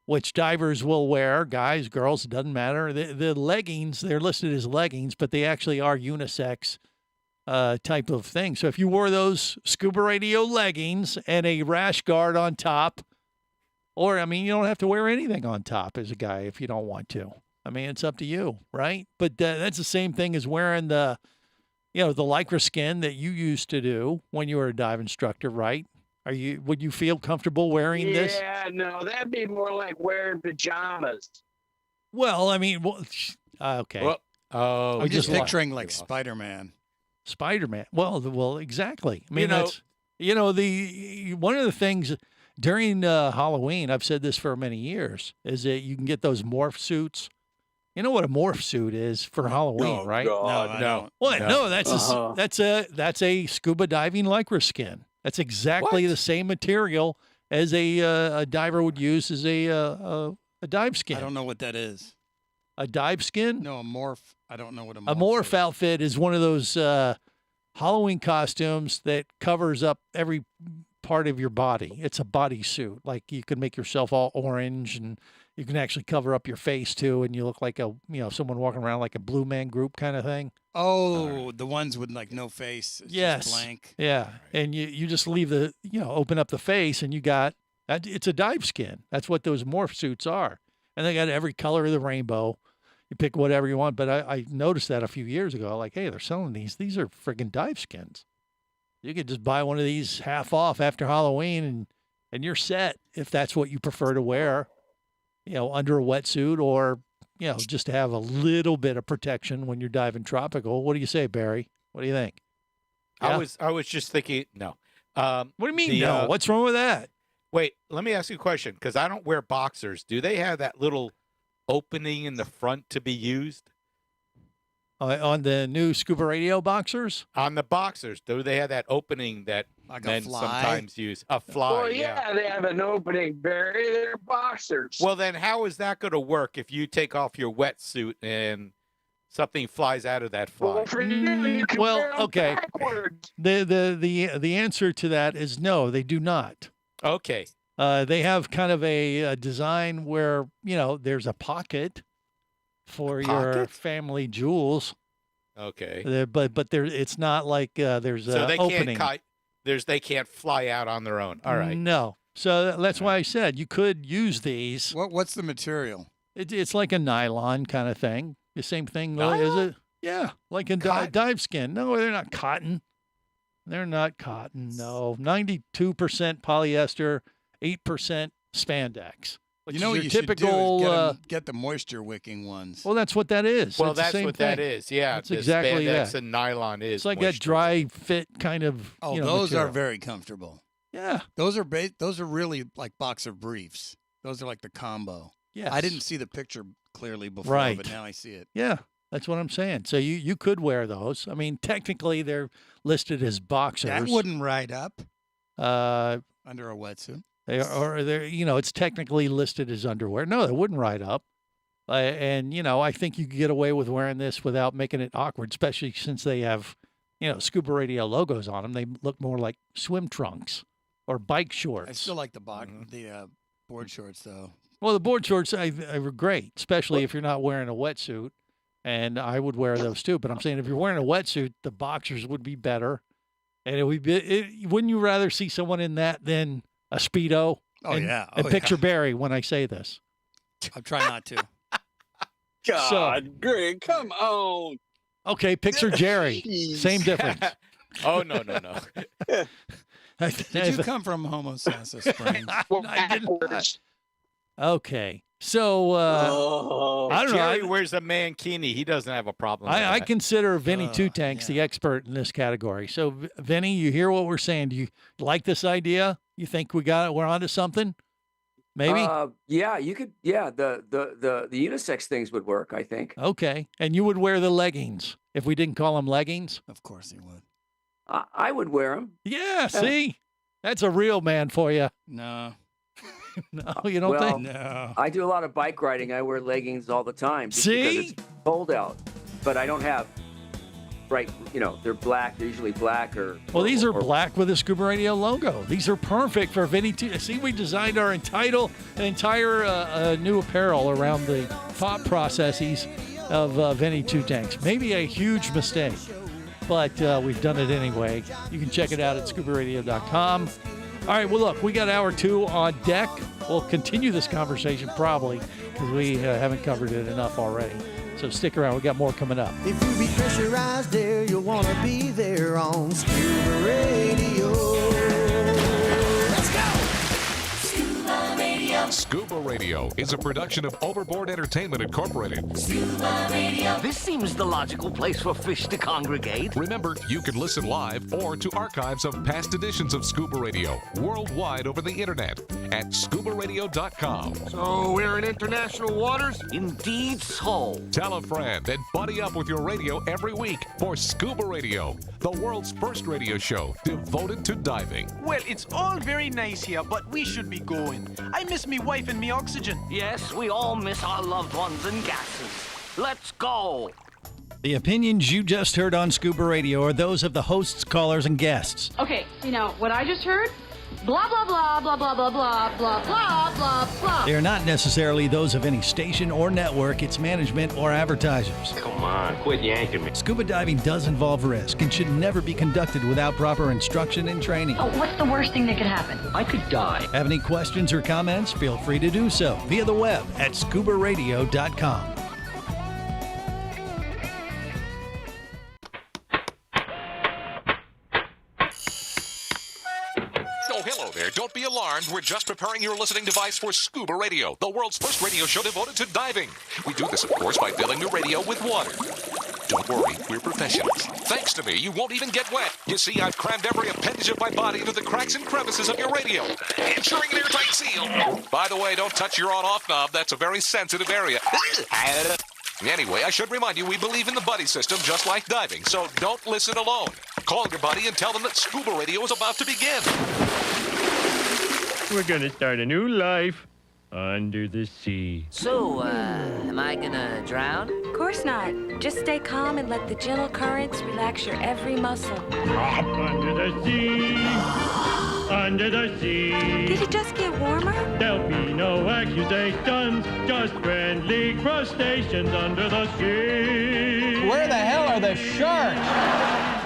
which divers will wear, guys, girls, it doesn't matter. The leggings, they're listed as leggings, but they actually are unisex type of thing. So if you wore those Scuba Radio leggings and a rash guard on top, or, I mean, you don't have to wear anything on top as a guy if you don't want to. I mean, it's up to you, right? But that's the same thing as wearing the lycra skin that you used to do when you were a dive instructor, right? Would you feel comfortable wearing this? Yeah, no, that'd be more like wearing pajamas. Well, I mean, okay. I'm just picturing like Spider-Man. Spider-Man. Well, exactly. I mean, that's the one of the things during Halloween, I've said this for many years, is that you can get those morph suits. You know what a morph suit is for Halloween, right? God, no. What? No, that's a scuba diving lycra skin. That's exactly the same material as a diver would use as a dive skin. I don't know what that is. A dive skin? No, a morph. I don't know what a morph outfit is. One of those Halloween costumes that covers up every part of your body. It's a body suit. Like you can make yourself all orange, and you can actually cover up your face too, and you look like someone walking around like a Blue Man Group kind of thing. Oh, the ones with like no face. It's just blank. Yeah, and you just leave open up the face, and you got it's a dive skin. That's what those morph suits are, and they got every color of the rainbow. You pick whatever you want, but I noticed that a few years ago. Like, hey, they're selling these. These are friggin' dive skins. You could just buy one of these half off after Halloween, and you're set if that's what you prefer to wear, under a wetsuit, or, just to have a little bit of protection when you're diving tropical. What do you say, Barry? What do you think? Yeah? I was just thinking, no. What do you mean, no? What's wrong with that? Wait, let me ask you a question, because I don't wear boxers. Do they have that little opening in the front to be used? On the new Scuba Radio boxers? On the boxers, do they have that opening that like men sometimes use? A fly, Well, yeah, they have an opening, Barry. They're boxers. Well, then how is that going to work if you take off your wetsuit and something flies out of that fly? Well, for you can wear them okay. backwards. The answer to that is no, they do not. Okay. They have kind of a design where, there's a pocket for your family jewels. Okay. But it's not like there's so an they opening. They can't fly out on their own. All right. No. So that's why I said you could use these. What's the material? It's like a nylon kind of thing. The same thing, Nylon? is it? Yeah, like a dive skin. No, they're not cotton. They're not cotton. No, 92% polyester, 8% spandex. You know what your you typical, should do is get the moisture wicking ones. well, that's what that is. Well, It's the that's same what thing. that is. Yeah, That's the exactly spandex that. and nylon is. It's like that moisture. dry fit kind of. Oh, you know, those are material. very comfortable. Yeah. Those are really like boxer briefs. Those are like the combo. Yes. I didn't see the picture clearly before, Right. but now I see it. Yeah, that's what I'm saying. So you could wear those. I mean, technically they're listed as boxers. That wouldn't ride up Uh, under a wetsuit. they're it's technically listed as underwear. No, it wouldn't ride up. And I think you could get away with wearing this without making it awkward, especially since they have, Scuba Radio logos on them. They look more like swim trunks or bike shorts. I still like the board shorts though. Well, the board shorts are great, especially if you're not wearing a wetsuit. And I would wear those too. But I'm saying if you're wearing a wetsuit, the boxers would be better. And it would be. Wouldn't you rather see someone in that than a Speedo? Oh, yeah. And Oh, picture yeah. Barry when I say this. I'll try not to. God, Greg, come on. Okay, picture Jerry. Same difference. Oh, no. Did you come from Homosassa Springs? I did not. Okay. So, I don't Jerry know. wears a mankini. He doesn't have a problem with I that. consider Vinny Two Tanks the expert in this category. So, Vinny, you hear what we're saying. Do you like this idea? You think we're onto something? Maybe? Yeah, you could. Yeah, the unisex things would work, I think. Okay. And you would wear the leggings if we didn't call them leggings? Of course he would. I would wear them. Yeah, see? That's a real man for you. No. No, you don't Well, think? No. I do a lot of bike riding. I wear leggings all the time. Just See? Because it's cold out. But I don't have bright, they're black. They're usually black or. Well, these are or- black with a Scuba Radio logo. These are perfect for Vinny Two. See, we designed our entire new apparel around the thought processes of Vinny Two Tanks. Maybe a huge mistake, but we've done it anyway. You can check it out at ScubaRadio.com. All right, well, look, we got hour 2 on deck. We'll continue this conversation probably because we haven't covered it enough already. So stick around. We got more coming up. If you be pressurized there, you'll want to be there on Scuba Radio. Let's go! Scuba Radio. Scuba Radio is a production of Overboard Entertainment Incorporated. Scuba Radio. This seems the logical place for fish to congregate. Remember, you can listen live or to archives of past editions of Scuba Radio worldwide over the internet at ScubaRadio.com. So we're in international waters? Indeed so. Tell a friend and buddy up with your radio every week for Scuba Radio, the world's first radio show devoted to diving. Well, it's all very nice here, but we should be going. I miss me wife and me oxygen. Yes, we all miss our loved ones and gases. Let's go. The opinions you just heard on Scuba Radio are those of the hosts, callers, and guests. Okay, what I just heard? Blah, blah, blah, blah, blah, blah, blah, blah, blah, blah, blah. They are not necessarily those of any station or network, its management, or advertisers. Come on, quit yanking me. Scuba diving does involve risk and should never be conducted without proper instruction and training. Oh, what's the worst thing that could happen? I could die. Have any questions or comments? Feel free to do so via the web at ScubaRadio.com. Oh, hello there. Don't be alarmed. We're just preparing your listening device for Scuba Radio, the world's first radio show devoted to diving. We do this, of course, by filling your radio with water. Don't worry, we're professionals. Thanks to me, you won't even get wet. You see, I've crammed every appendage of my body into the cracks and crevices of your radio, ensuring an airtight seal. By the way, don't touch your on-off knob. That's a very sensitive area. Anyway, I should remind you, we believe in the buddy system just like diving, so don't listen alone. Call your buddy and tell them that Scuba Radio is about to begin. We're gonna start a new life under the sea. So, am I gonna drown? Of course not. Just stay calm and let the gentle currents relax your every muscle. Under the sea. Under the sea. Did it just get warmer? There'll be no accusations, just friendly crustaceans under the sea. Where the hell are the sharks?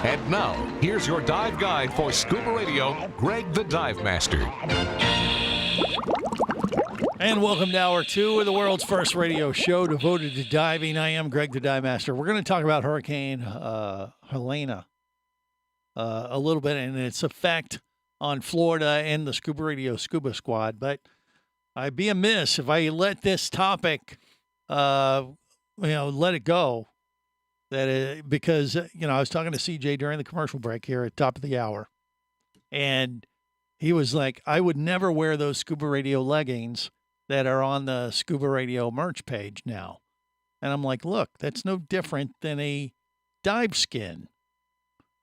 And now, here's your dive guide for Scuba Radio, Greg the Dive Master. And welcome to Hour 2 of the world's first radio show devoted to diving. I am Greg the Dive Master. We're going to talk about Hurricane Helena a little bit and its effect on Florida and the Scuba Radio Scuba Squad. But I'd be amiss if I let this topic, let it go. Because I was talking to CJ during the commercial break here at the top of the hour, and he was like, I would never wear those Scuba Radio leggings that are on the Scuba Radio merch page now. And I'm like, look, that's no different than a dive skin.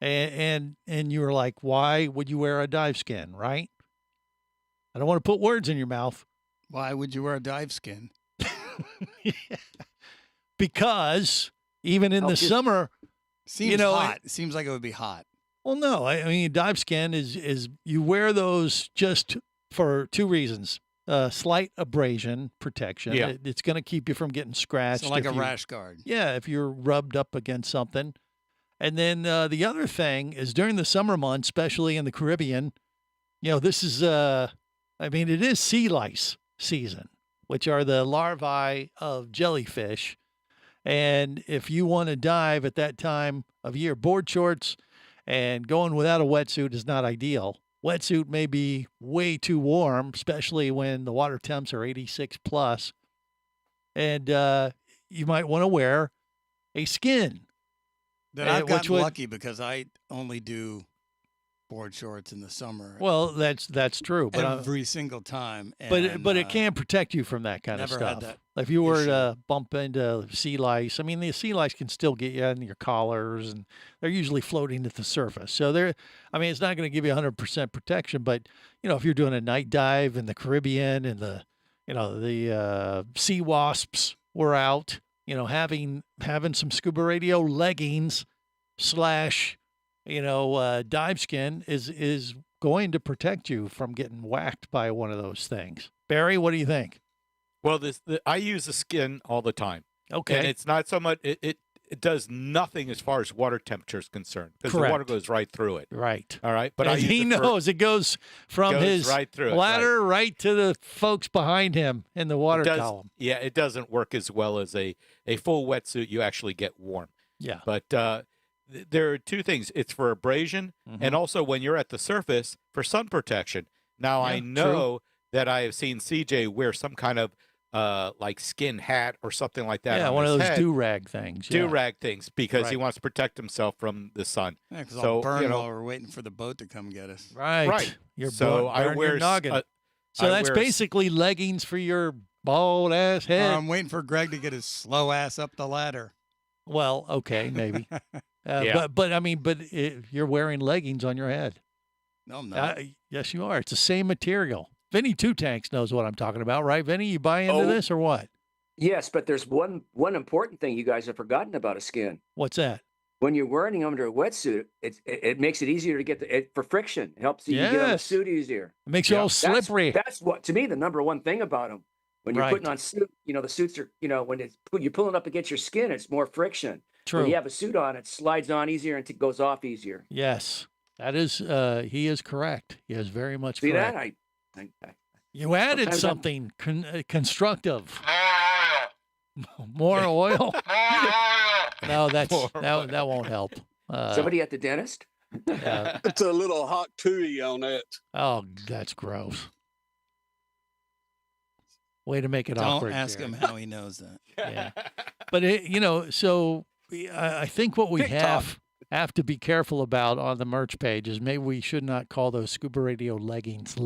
And you were like, why would you wear a dive skin, right? I don't want to put words in your mouth. Why would you wear a dive skin? Because even in the summer, seems hot. It seems like it would be hot. Well, no, I mean, dive skin is you wear those just for two reasons. Slight abrasion protection. Yeah. It's going to keep you from getting scratched. So like a rash guard. Yeah, if you're rubbed up against something. And then the other thing is during the summer months, especially in the Caribbean, this is, it is sea lice season, which are the larvae of jellyfish. And if you want to dive at that time of year, board shorts and going without a wetsuit is not ideal. Wetsuit may be way too warm, especially when the water temps are 86 plus. And you might want to wear a skin. Then I've gotten lucky because I only do board shorts in the summer. Well, that's true. But every single time. And, but it can protect you from that kind of stuff. Never had that. If you were to bump into sea lice, the sea lice can still get you in your collars, and they're usually floating at the surface. So it's not going to give you 100% protection, but if you're doing a night dive in the Caribbean and the sea wasps were out, having some Scuba Radio leggings / dive skin is going to protect you from getting whacked by one of those things. Barry, what do you think? Well, I use the skin all the time. Okay. And it's not so much, it does nothing as far as water temperature is concerned because the water goes right through it. Right. All right. But he knows it goes from his right through bladder right to the folks behind him in the water column. Yeah, it doesn't work as well as a full wetsuit. You actually get warm. Yeah. But there are two things. It's for abrasion and also when you're at the surface for sun protection. Now, I know that I have seen CJ wear some kind of like skin hat or something like that. Yeah, on one his of those head. do-rag things. Do-rag things because he wants to protect himself from the sun. Yeah, because I'll burn while we're waiting for the boat to come get us. Right. I wear your noggin. So that's basically leggings for your bald ass head. I'm waiting for Greg to get his slow ass up the ladder. Well, okay, maybe. But you're wearing leggings on your head. No, I'm not. Yes, you are. It's the same material. Vinny Two Tanks knows what I'm talking about, right? Vinny, you buy into this or what? Yes, but there's one important thing you guys have forgotten about a skin. What's that? When you're wearing them under a wetsuit, it makes it easier to get for friction. It helps you get on the suit easier. It makes you all slippery. That's what, to me, the number one thing about them. When you're putting on suit, the suits are, when you're pulling up against your skin, it's more friction. True. When you have a suit on, it slides on easier and it goes off easier. Yes, that is, he is correct. He is very much See correct. that? You added something constructive. More oil? No, that won't help. Somebody at the dentist? It's a little hot tooey on it. Oh, that's gross. Way to make it awkward. Don't ask him how he knows that. Yeah. But, so I think what we have to be careful about on the merch page is maybe we should not call those Scuba Radio leggings.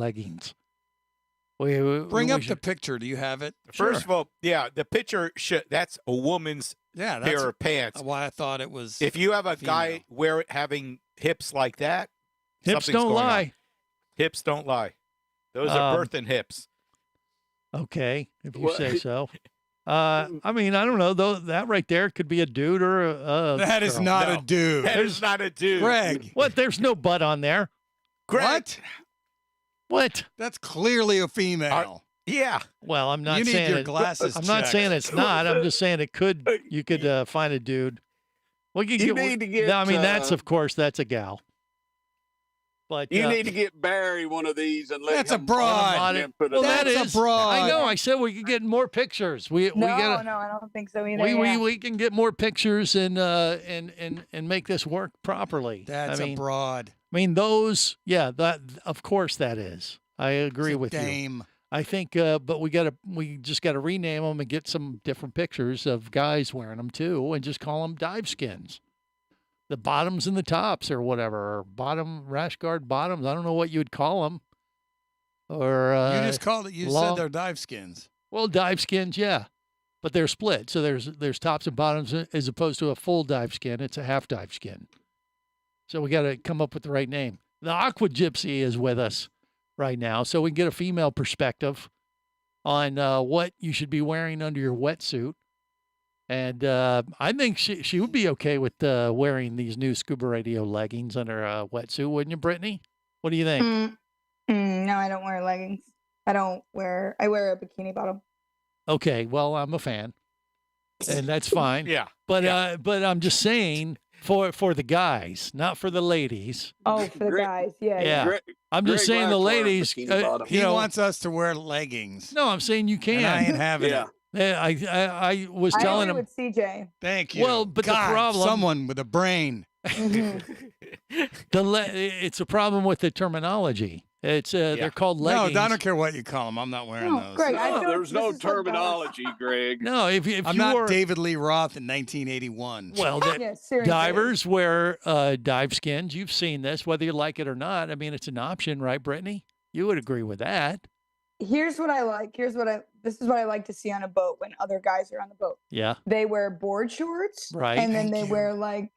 Bring up the picture. Do you have it? First of all, the picture that's a woman's pair of pants. Why I thought it was. If you have a guy having hips like that, hips don't lie. On. Hips don't lie. Those are birthing hips. Okay, if you say so. I don't know. Though that right there could be a dude or a That is girl. not a dude. That is not a dude. Greg. What? There's no butt on there. Greg. What? That's clearly a female. Yeah. Well, I'm not you saying need your glasses. I'm not saying it's not. I'm just saying it could. You could find a dude. Well, you need to get. That's of course that's a gal. But you need to get Barry one of these and let that's him a broad. Well, that's a broad. I know. I said we could get more pictures. No, I don't think so either. We can get more pictures and make this work properly. That's a broad. I mean, those. Yeah, that of course that is. I agree with dame. you. I think, but we just gotta rename them and get some different pictures of guys wearing them too, and just call them dive skins. The bottoms and the tops, or whatever, or bottom rash guard bottoms. I don't know what you would call them. Or you just called it. You said they're dive skins. Well, dive skins, yeah, but they're split. So there's tops and bottoms as opposed to a full dive skin. It's a half dive skin. So we got to come up with the right name. The Aqua Gypsy is with us right now, so we can get a female perspective on what you should be wearing under your wetsuit. And I think she would be okay with wearing these new Scuba Radio leggings under a wetsuit, wouldn't you, Brittany? What do you think? No, I don't wear leggings. I wear a bikini bottom. Okay, well, I'm a fan, and that's fine. Yeah. But I'm just saying for the guys, not for the ladies. Oh, for the guys, yeah. Yeah. I'm just saying the ladies. He wants us to wear leggings. No, I'm saying you can. And I ain't having it. I was telling him. with CJ. Thank you. Well, but God, the problem. someone with a brain. It's a problem with the terminology. It's they're called leggings. No, I don't care what you call them. I'm not wearing those. Greg, there's no terminology, Greg. No, if I'm you not were David Lee Roth in 1981. Well, divers wear dive skins. You've seen this, whether you like it or not. I mean, it's an option, right, Brittany? You would agree with that. Here's what I like. This is what I like to see on a boat when other guys are on the boat. Yeah. They wear board shorts. Right. And then they wear like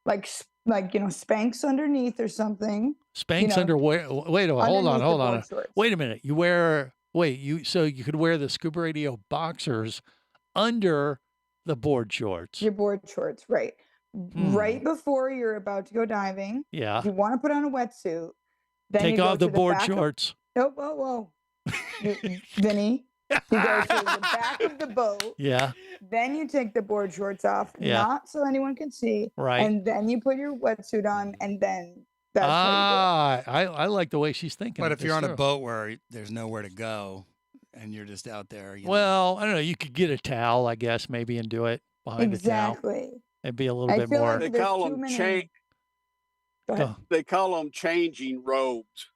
Spanx underneath or something. Spanx underwear. Wait, hold on. Wait a minute. So you could wear the Scuba Radio boxers under the board shorts. Your board shorts, right. Right before you're about to go diving. Yeah. If you want to put on a wetsuit, then take you off the board shorts. Whoa. Vinny, you go to the back of the boat. Yeah. Then you take the board shorts off, not so anyone can see. Right. And then you put your wetsuit on, and then that's how you do it. I like the way she's thinking. But if you're on a boat where there's nowhere to go and you're just out there. I don't know. You could get a towel, I guess, maybe, and do it behind the towel. Exactly. It'd be a little bit more. They call them They call them changing robes.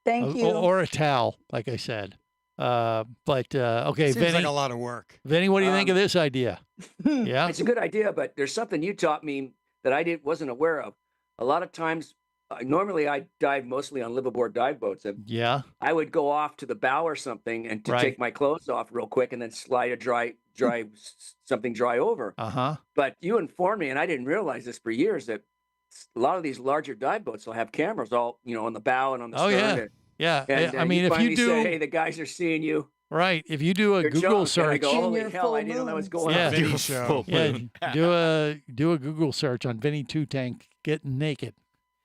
Thank you. Or a towel, like I said. Okay, Seems Vinny. like a lot of work. Vinny, what do you think of this idea? Yeah, it's a good idea, but there's something you taught me that I wasn't aware of. A lot of times, normally I dive mostly on liveaboard dive boats. Yeah, I would go off to the bow or something and take my clothes off real quick and then slide something dry over. But you informed me, and I didn't realize this for years, that a lot of these larger dive boats will have cameras all on the bow and on the stern. Yeah. And, I mean, if you do, say, hey, the guys are seeing you. Right. If you do a Google search, I go, holy hell, I didn't know that was going on. Vinny show. Yeah, do a Google search on Vinny Two Tank getting naked.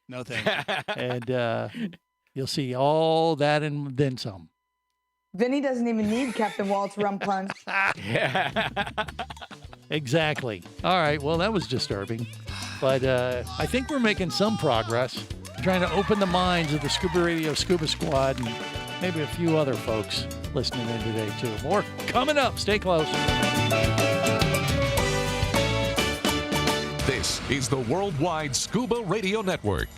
No thank you. And you'll see all that and then some. Vinny doesn't even need Captain Walt's rum punch. Exactly. All right. Well, that was disturbing, but I think we're making some progress. Trying to open the minds of the Scuba Radio Scuba Squad and maybe a few other folks listening in today, too. More coming up. Stay close. This is the Worldwide Scuba Radio Network.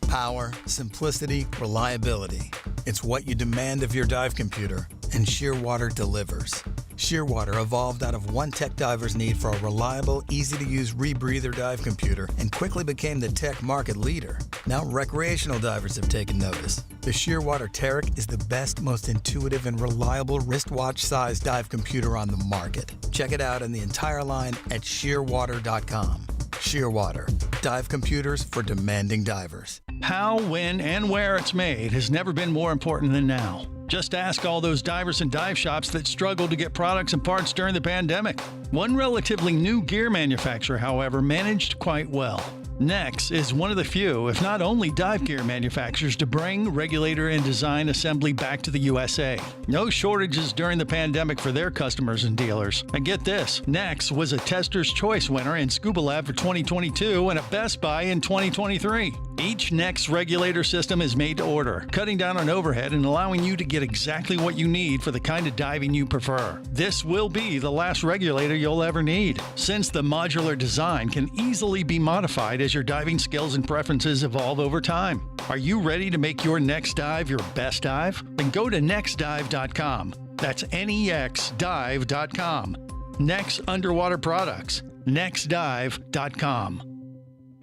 Power, simplicity, reliability. It's what you demand of your dive computer, and Shearwater delivers. Shearwater evolved out of one tech diver's need for a reliable, easy-to-use rebreather dive computer and quickly became the tech market leader. Now recreational divers have taken notice. The Shearwater Taric is the best, most intuitive, and reliable wristwatch-sized dive computer on the market. Check it out in the entire line at shearwater.com. Shearwater, dive computers for demanding divers. How, when, and where it's made has never been more important than now. Just ask all those divers and dive shops that struggled to get products and parts during the pandemic. One relatively new gear manufacturer, however, managed quite well. Nex is one of the few, if not only, dive gear manufacturers to bring regulator and design assembly back to the USA. No shortages during the pandemic for their customers and dealers. And get this, Nex was a Tester's Choice winner in Scuba Lab for 2022 and a Best Buy in 2023. Each Next regulator system is made to order, cutting down on overhead and allowing you to get exactly what you need for the kind of diving you prefer. This will be the last regulator you'll ever need, since the modular design can easily be modified as your diving skills and preferences evolve over time. Are you ready to make your next dive your best dive? Then go to nextdive.com. That's nexdive.com. Next Underwater Products. nextdive.com.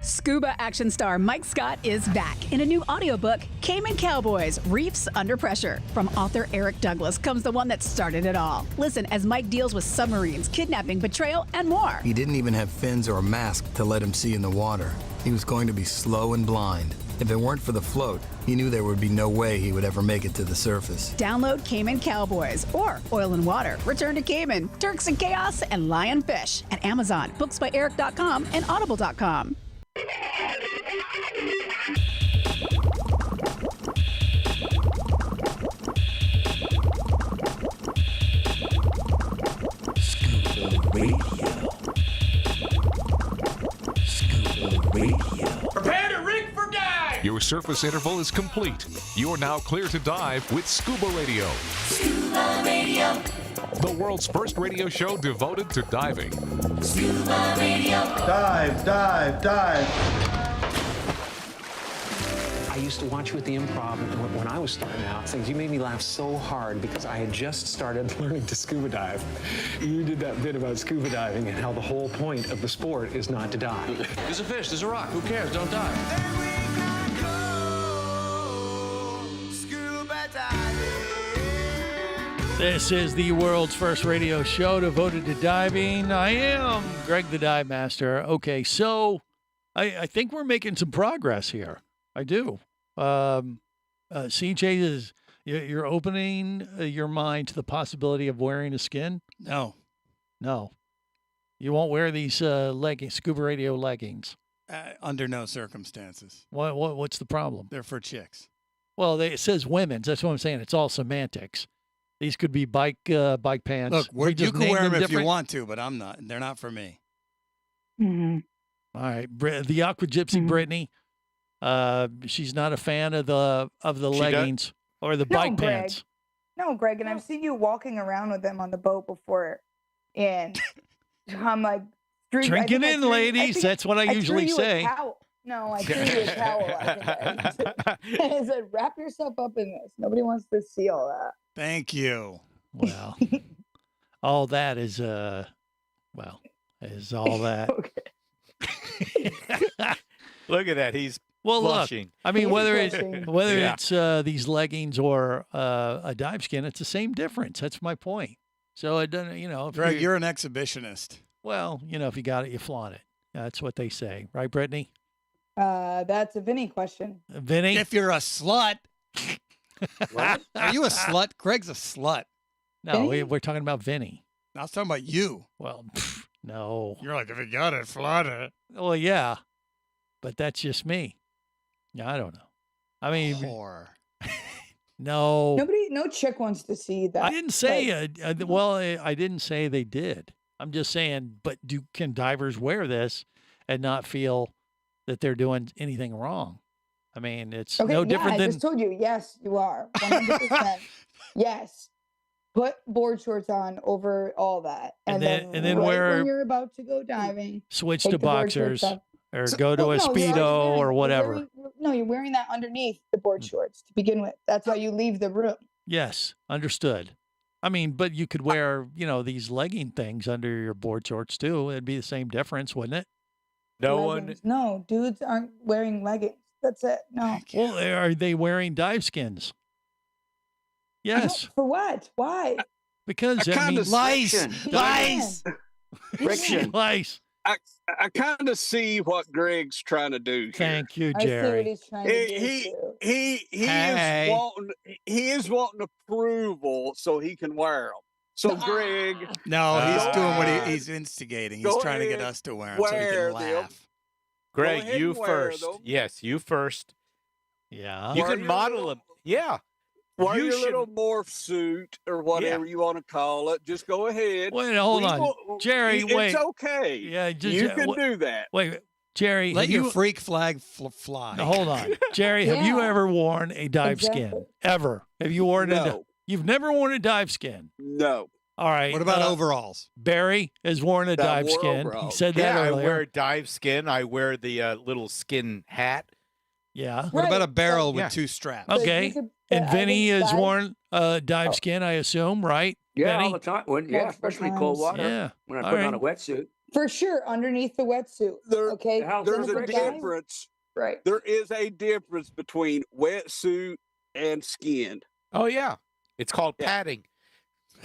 Scuba action star Mike Scott is back in a new audiobook, Cayman Cowboys, Reefs Under Pressure. From author Eric Douglas comes the one that started it all. Listen as Mike deals with submarines, kidnapping, betrayal, and more. He didn't even have fins or a mask to let him see in the water. He was going to be slow and blind. If it weren't for the float, he knew there would be no way he would ever make it to the surface. Download Cayman Cowboys or Oil and Water, Return to Cayman, Turks and Chaos, and Lionfish at Amazon, booksbyeric.com, and audible.com. Scuba Radio. Scuba Radio. Prepare to rig for dive! Your surface interval is complete. You're now clear to dive with Scuba Radio. Scuba Radio. The world's first radio show devoted to diving. Scuba Radio. Dive, dive, dive. I used to watch you at the Improv when I was starting out. Things you made me laugh so hard because I had just started learning to scuba dive. You did that bit about scuba diving and how the whole point of the sport is not to dive. There's a fish, there's a rock, who cares? Don't dive. This is the world's first radio show devoted to diving. I am Greg the Dive Master. Okay, so I think we're making some progress here. I do. CJ, you're opening your mind to the possibility of wearing a skin? No. You won't wear these leggings, Scuba Radio leggings? Under no circumstances. What's the problem? They're for chicks. Well, it says women's. That's what I'm saying. It's all semantics. These could be bike pants. Look, you can wear them if you want to, but I'm not. They're not for me. Mm-hmm. All right, the Aqua Gypsy Brittany. She's not a fan of the leggings or the bike pants. No, Greg, and I've seen you walking around with them on the boat before, and I'm like, drink it in, ladies. That's what I usually say. No, I threw you a towel. I said, wrap yourself up in this. Nobody wants to see all that. Thank you. Well, all that is all that. Look at that. He's blushing. Look, I mean, whether it's these leggings or a dive skin, it's the same difference. That's my point. So it doesn't, if Greg, you're an exhibitionist. Well, if you got it, you flaunt it. That's what they say, right, Brittany? That's a Vinny question. Vinny, if you're a slut. What? Are you a slut? Greg's a slut. No, we're talking about Vinny. I was talking about you. Well, no. You're like, if you got it, flaunt it. Well, yeah, but that's just me. Yeah, I don't know. I mean, whore. No. No chick wants to see that. I didn't say. I didn't say they did. I'm just saying. But can divers wear this and not feel that they're doing anything wrong? I mean, it's no different than. I just told you. Yes, you are. 100%. Yes. Put board shorts on over all that, and then when you're about to go diving, switch to boxers or go to a Speedo or whatever. You're wearing that underneath the board shorts to begin with. That's how you leave the room. Yes, understood. I mean, but you could wear, these legging things under your board shorts too. It'd be the same difference, wouldn't it? No, dudes aren't wearing leggings. That's it. No. Well, are they wearing dive skins? Yes. For what? Why? Because lice. Friction. Lice. I kind of see what Greg's trying to do here. Thank you, Jerry. I see what he's trying to do. He is wanting approval so he can wear them. So Greg, no, he's doing what he's instigating. He's trying to get us to wear them so he can laugh. Greg, you first. Yes, you first. Yeah, you can model them. Yeah. Wear your little morph suit or whatever you want to call it. Just go ahead. Wait, hold on. Jerry, wait. It's okay. Yeah, you can do that. Wait, Jerry, let your freak flag fly. Now, hold on. Jerry, have you ever worn a dive skin? Ever? Have you worn No. You've never worn a dive skin? No. All right. What about overalls? Barry has worn a dive skin. overalls. He said that earlier. I wear dive skin. I wear the little skin hat. Yeah. What about a barrel with Yeah. 2 straps? Okay. And Vinny has worn dive skin, I assume, right? Yeah, Vinny? all the time. Especially cold water. Yeah. When I All put on right. a wetsuit. For sure, underneath the wetsuit. Okay. There's a Dive- difference. Right. There is a difference between wetsuit and skin. Oh yeah, it's called padding.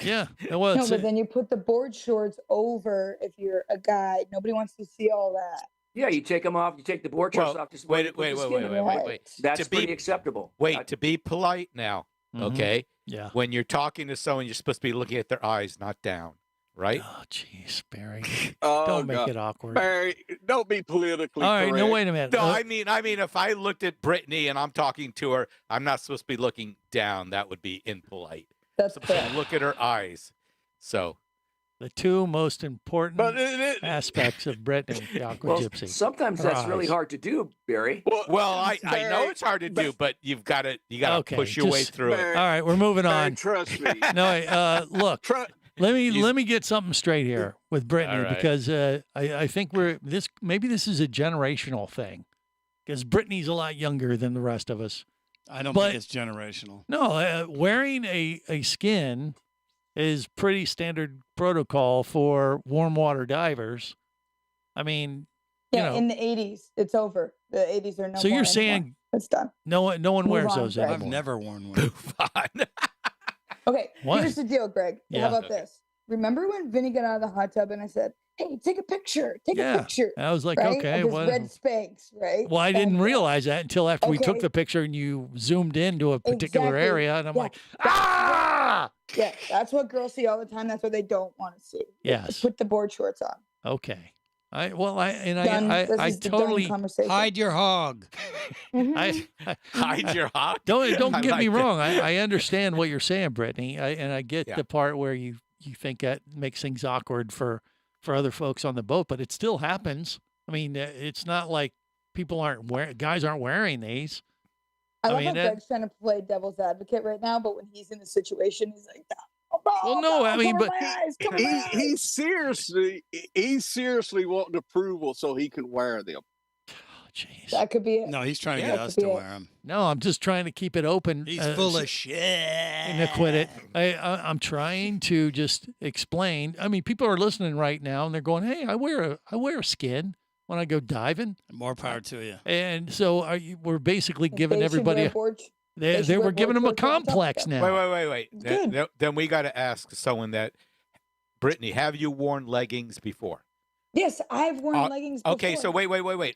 Yeah. No, but then you put the board shorts over if you're a guy. Nobody wants to see all that. Yeah, you take them off. You take the board shorts off. Just Wait. That's To pretty be- acceptable. Wait, to be polite now, okay? Yeah. When you're talking to someone, you're supposed to be looking at their eyes, not down, right? Oh, jeez, Barry. Oh, Don't make God. it awkward. Barry, don't be politically All right, correct. no, wait a minute. No, I mean, if I looked at Brittany and I'm talking to her, I'm not supposed to be looking down. That would be impolite. That's I'm supposed to look at her eyes. So, the two most important aspects of Brittany, the Aqua Well, Gypsy. sometimes Her that's really eyes. hard to do, Barry. well, I know it's hard to do, but you got to Okay, push your way just- through All it. right, we're moving Barry, on. trust me. No, look. Let me get something straight here with Brittany All right. because I think maybe this is a generational thing because Brittany's a lot younger than the rest of us. I don't But- think it's generational. No, wearing a skin is pretty standard protocol for warm water divers. I mean, Yeah, you know, in the 80s, it's over. The 80s are no so more you're anymore. saying It's done. no one Move wears on, those Greg. anymore. I've never worn one. Okay, What? here's the deal, Greg. Yeah. How about this? Remember when Vinny got out of the hot tub and I said, "Hey, take a picture. Take Yeah. a picture." I was like, right? okay, Of his what? red Spanx, right? Well, I didn't realize that until after we took Okay. the picture and you zoomed into a particular Exactly. area, and I'm Yeah. like, ah! Yeah, that's what girls see all the time. That's what they don't want to see. Yes. Put the board shorts on. Okay. I Done. This is the done totally conversation. Hide your hog. Mhm. Hide your hog. Don't I get me like that. wrong. I understand what you're saying, Brittany, and I get Yeah. the part where you think that makes things awkward for other folks on the boat, but it still happens. I mean, it's not like guys aren't wearing these. I love mean, how Greg's trying to play devil's advocate right now, but when he's in the situation, he's like, Well, no, I mean, but he's seriously wanting approval so he can wear them. that could be it. No, he's trying to Yeah, get that us could to be it. wear them. No, I'm just trying to keep it open. He's full of shit. And to quit it. I'm trying to just explain. I mean, people are listening right now and they're going, "Hey, I wear a skin when I go diving." More power to you. And so we're basically giving They should everybody wear a, board- they should were wear giving them a board shorts on top of complex them. now. Wait. Good. Then we got to ask someone that, Brittany, have you worn leggings before? Yes, I've worn leggings before. Okay, so wait.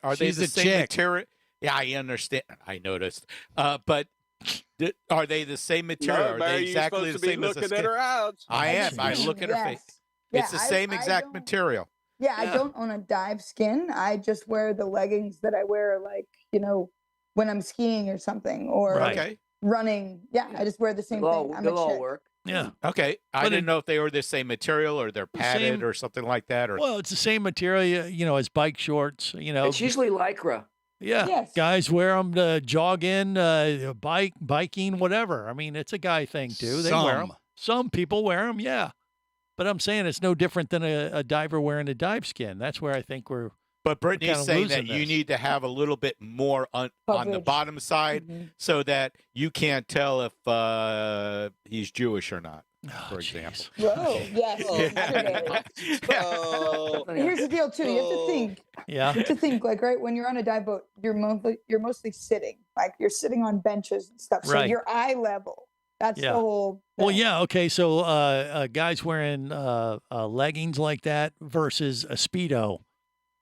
Are they She's the a same chick. material? Yeah, I understand. I noticed. But are they the same material? No, Are Barry, they you're exactly supposed the to be same as the looking at skin? her eyes. I am. I look at her face. Yeah, It's the same I exact don't- material. Yeah, I don't own a dive skin. I just wear the leggings that I wear, like, when I'm skiing or something or Right. Okay. running. Yeah, I just wear the same thing. I'm They'll a all chick. work. Yeah. Okay. I But didn't know if they were the same material or they're padded Same- or something like that. Or Well, it's the same material, as bike shorts, It's usually Lycra. Yeah. Yes. Guys wear them to jog in, biking, whatever. I mean, it's a guy thing too. They wear them. Some. Some people wear them, yeah. But I'm saying it's no different than a diver wearing a dive skin. That's where I think we're But Brittany's kinda saying that losing you this. need to have a little bit more on the Coverage. bottom side Mhm. so that you can't tell if he's Jewish or not, for jeez. example. Whoa, yes. Oh, Here's the deal too. You have to think. Yeah. You have to think, like, right when you're on a dive boat, you're mostly sitting, like you're sitting on benches and stuff. So Right. your eye level. That's Yeah. the whole. Well, thing. yeah, okay. So guys wearing leggings like that versus a Speedo.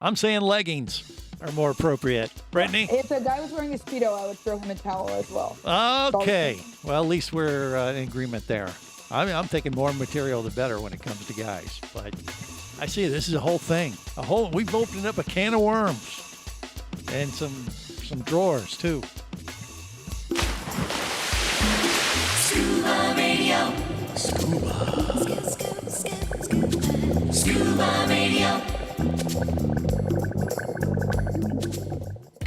I'm saying leggings are more appropriate. Brittany? If a guy was wearing a Speedo, I would throw him a towel as well. Okay. Well, at least we're in agreement there. I'm thinking more material the better when it comes to guys. But I see this is a whole thing. We've opened up a can of worms and some drawers too. Scuba Radio. Scuba Radio.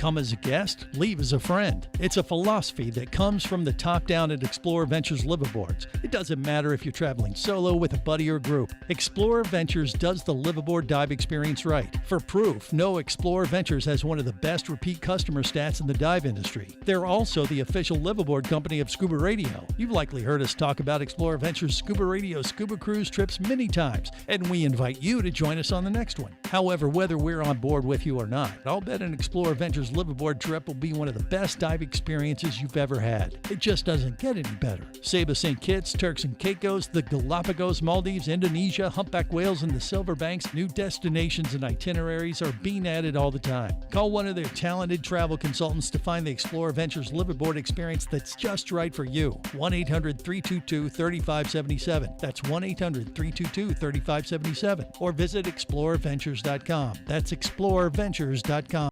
Come as a guest, leave as a friend. It's a philosophy that comes from the top down at Explorer Ventures liveaboards. It doesn't matter if you're traveling solo, with a buddy, or group. Explorer Ventures does the liveaboard dive experience right. For proof, know Explorer Ventures has one of the best repeat customer stats in the dive industry. They're also the official liveaboard company of Scuba Radio. You've likely heard us talk about Explorer Ventures Scuba Radio scuba cruise trips many times, and we invite you to join us on the next one. However, whether we're on board with you or not, I'll bet an Explorer Ventures liveaboard trip will be one of the best dive experiences you've ever had. It just doesn't get any better. Saba St. Kitts, Turks and Caicos, the Galapagos, Maldives, Indonesia, humpback whales, and the Silver Banks, new destinations and itineraries are being added all the time. Call one of their talented travel consultants to find the Explorer Ventures liveaboard experience that's just right for you. 1-800-322-3577. That's 1-800-322-3577. Or visit explorerventures.com. That's explorerventures.com.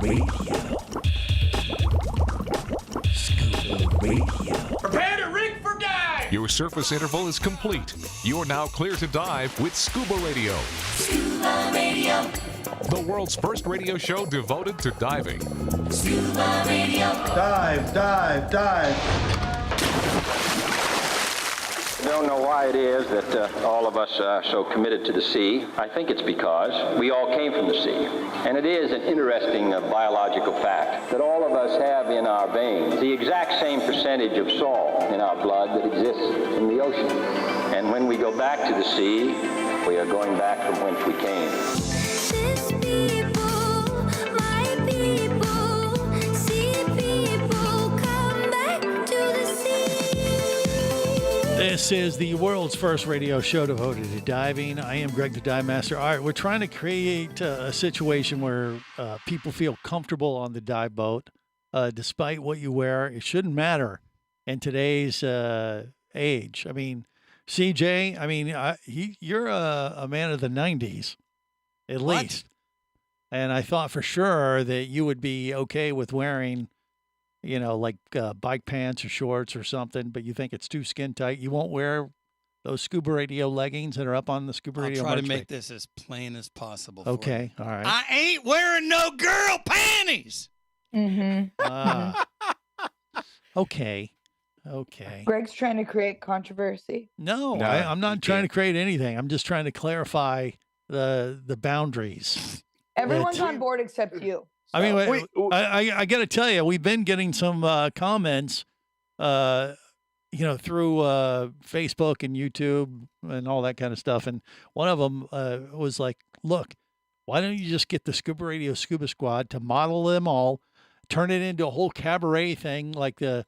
Radio. Scuba Radio. Prepare to rig for dive! Your surface interval is complete. You're now clear to dive with Scuba Radio. Scuba Radio. The world's first radio show devoted to diving. Scuba Radio. Dive, dive, dive. I don't know why it is that all of us are so committed to the sea. I think it's because we all came from the sea. And it is an interesting biological fact that all of us have in our veins the exact same percentage of salt in our blood that exists in the ocean. And when we go back to the sea, we are going back from whence we came. This is the world's first radio show devoted to diving. I am Greg the Dive Master. All right, we're trying to create a situation where people feel comfortable on the dive boat, despite what you wear. It shouldn't matter in today's age. I mean, CJ, I mean, you're a man of the 90s, at least. And I thought for sure that you would be okay with wearing, you know, like bike pants or shorts or something, but you think it's too skin tight. You won't wear those Scuba Radio leggings that are up on the Scuba Radio. I'll try to make this as plain as possible. Okay, all right. I ain't wearing no girl panties. Mm-hmm. Okay. Greg's trying to create controversy. No, I'm not trying to create anything. I'm just trying to clarify the boundaries. Everyone's on board except you. I mean, I got to tell you, we've been getting some comments, through Facebook and YouTube and all that kind of stuff. And one of them was like, look, why don't you just get the Scuba Radio Scuba Squad to model them all, turn it into a whole cabaret thing like the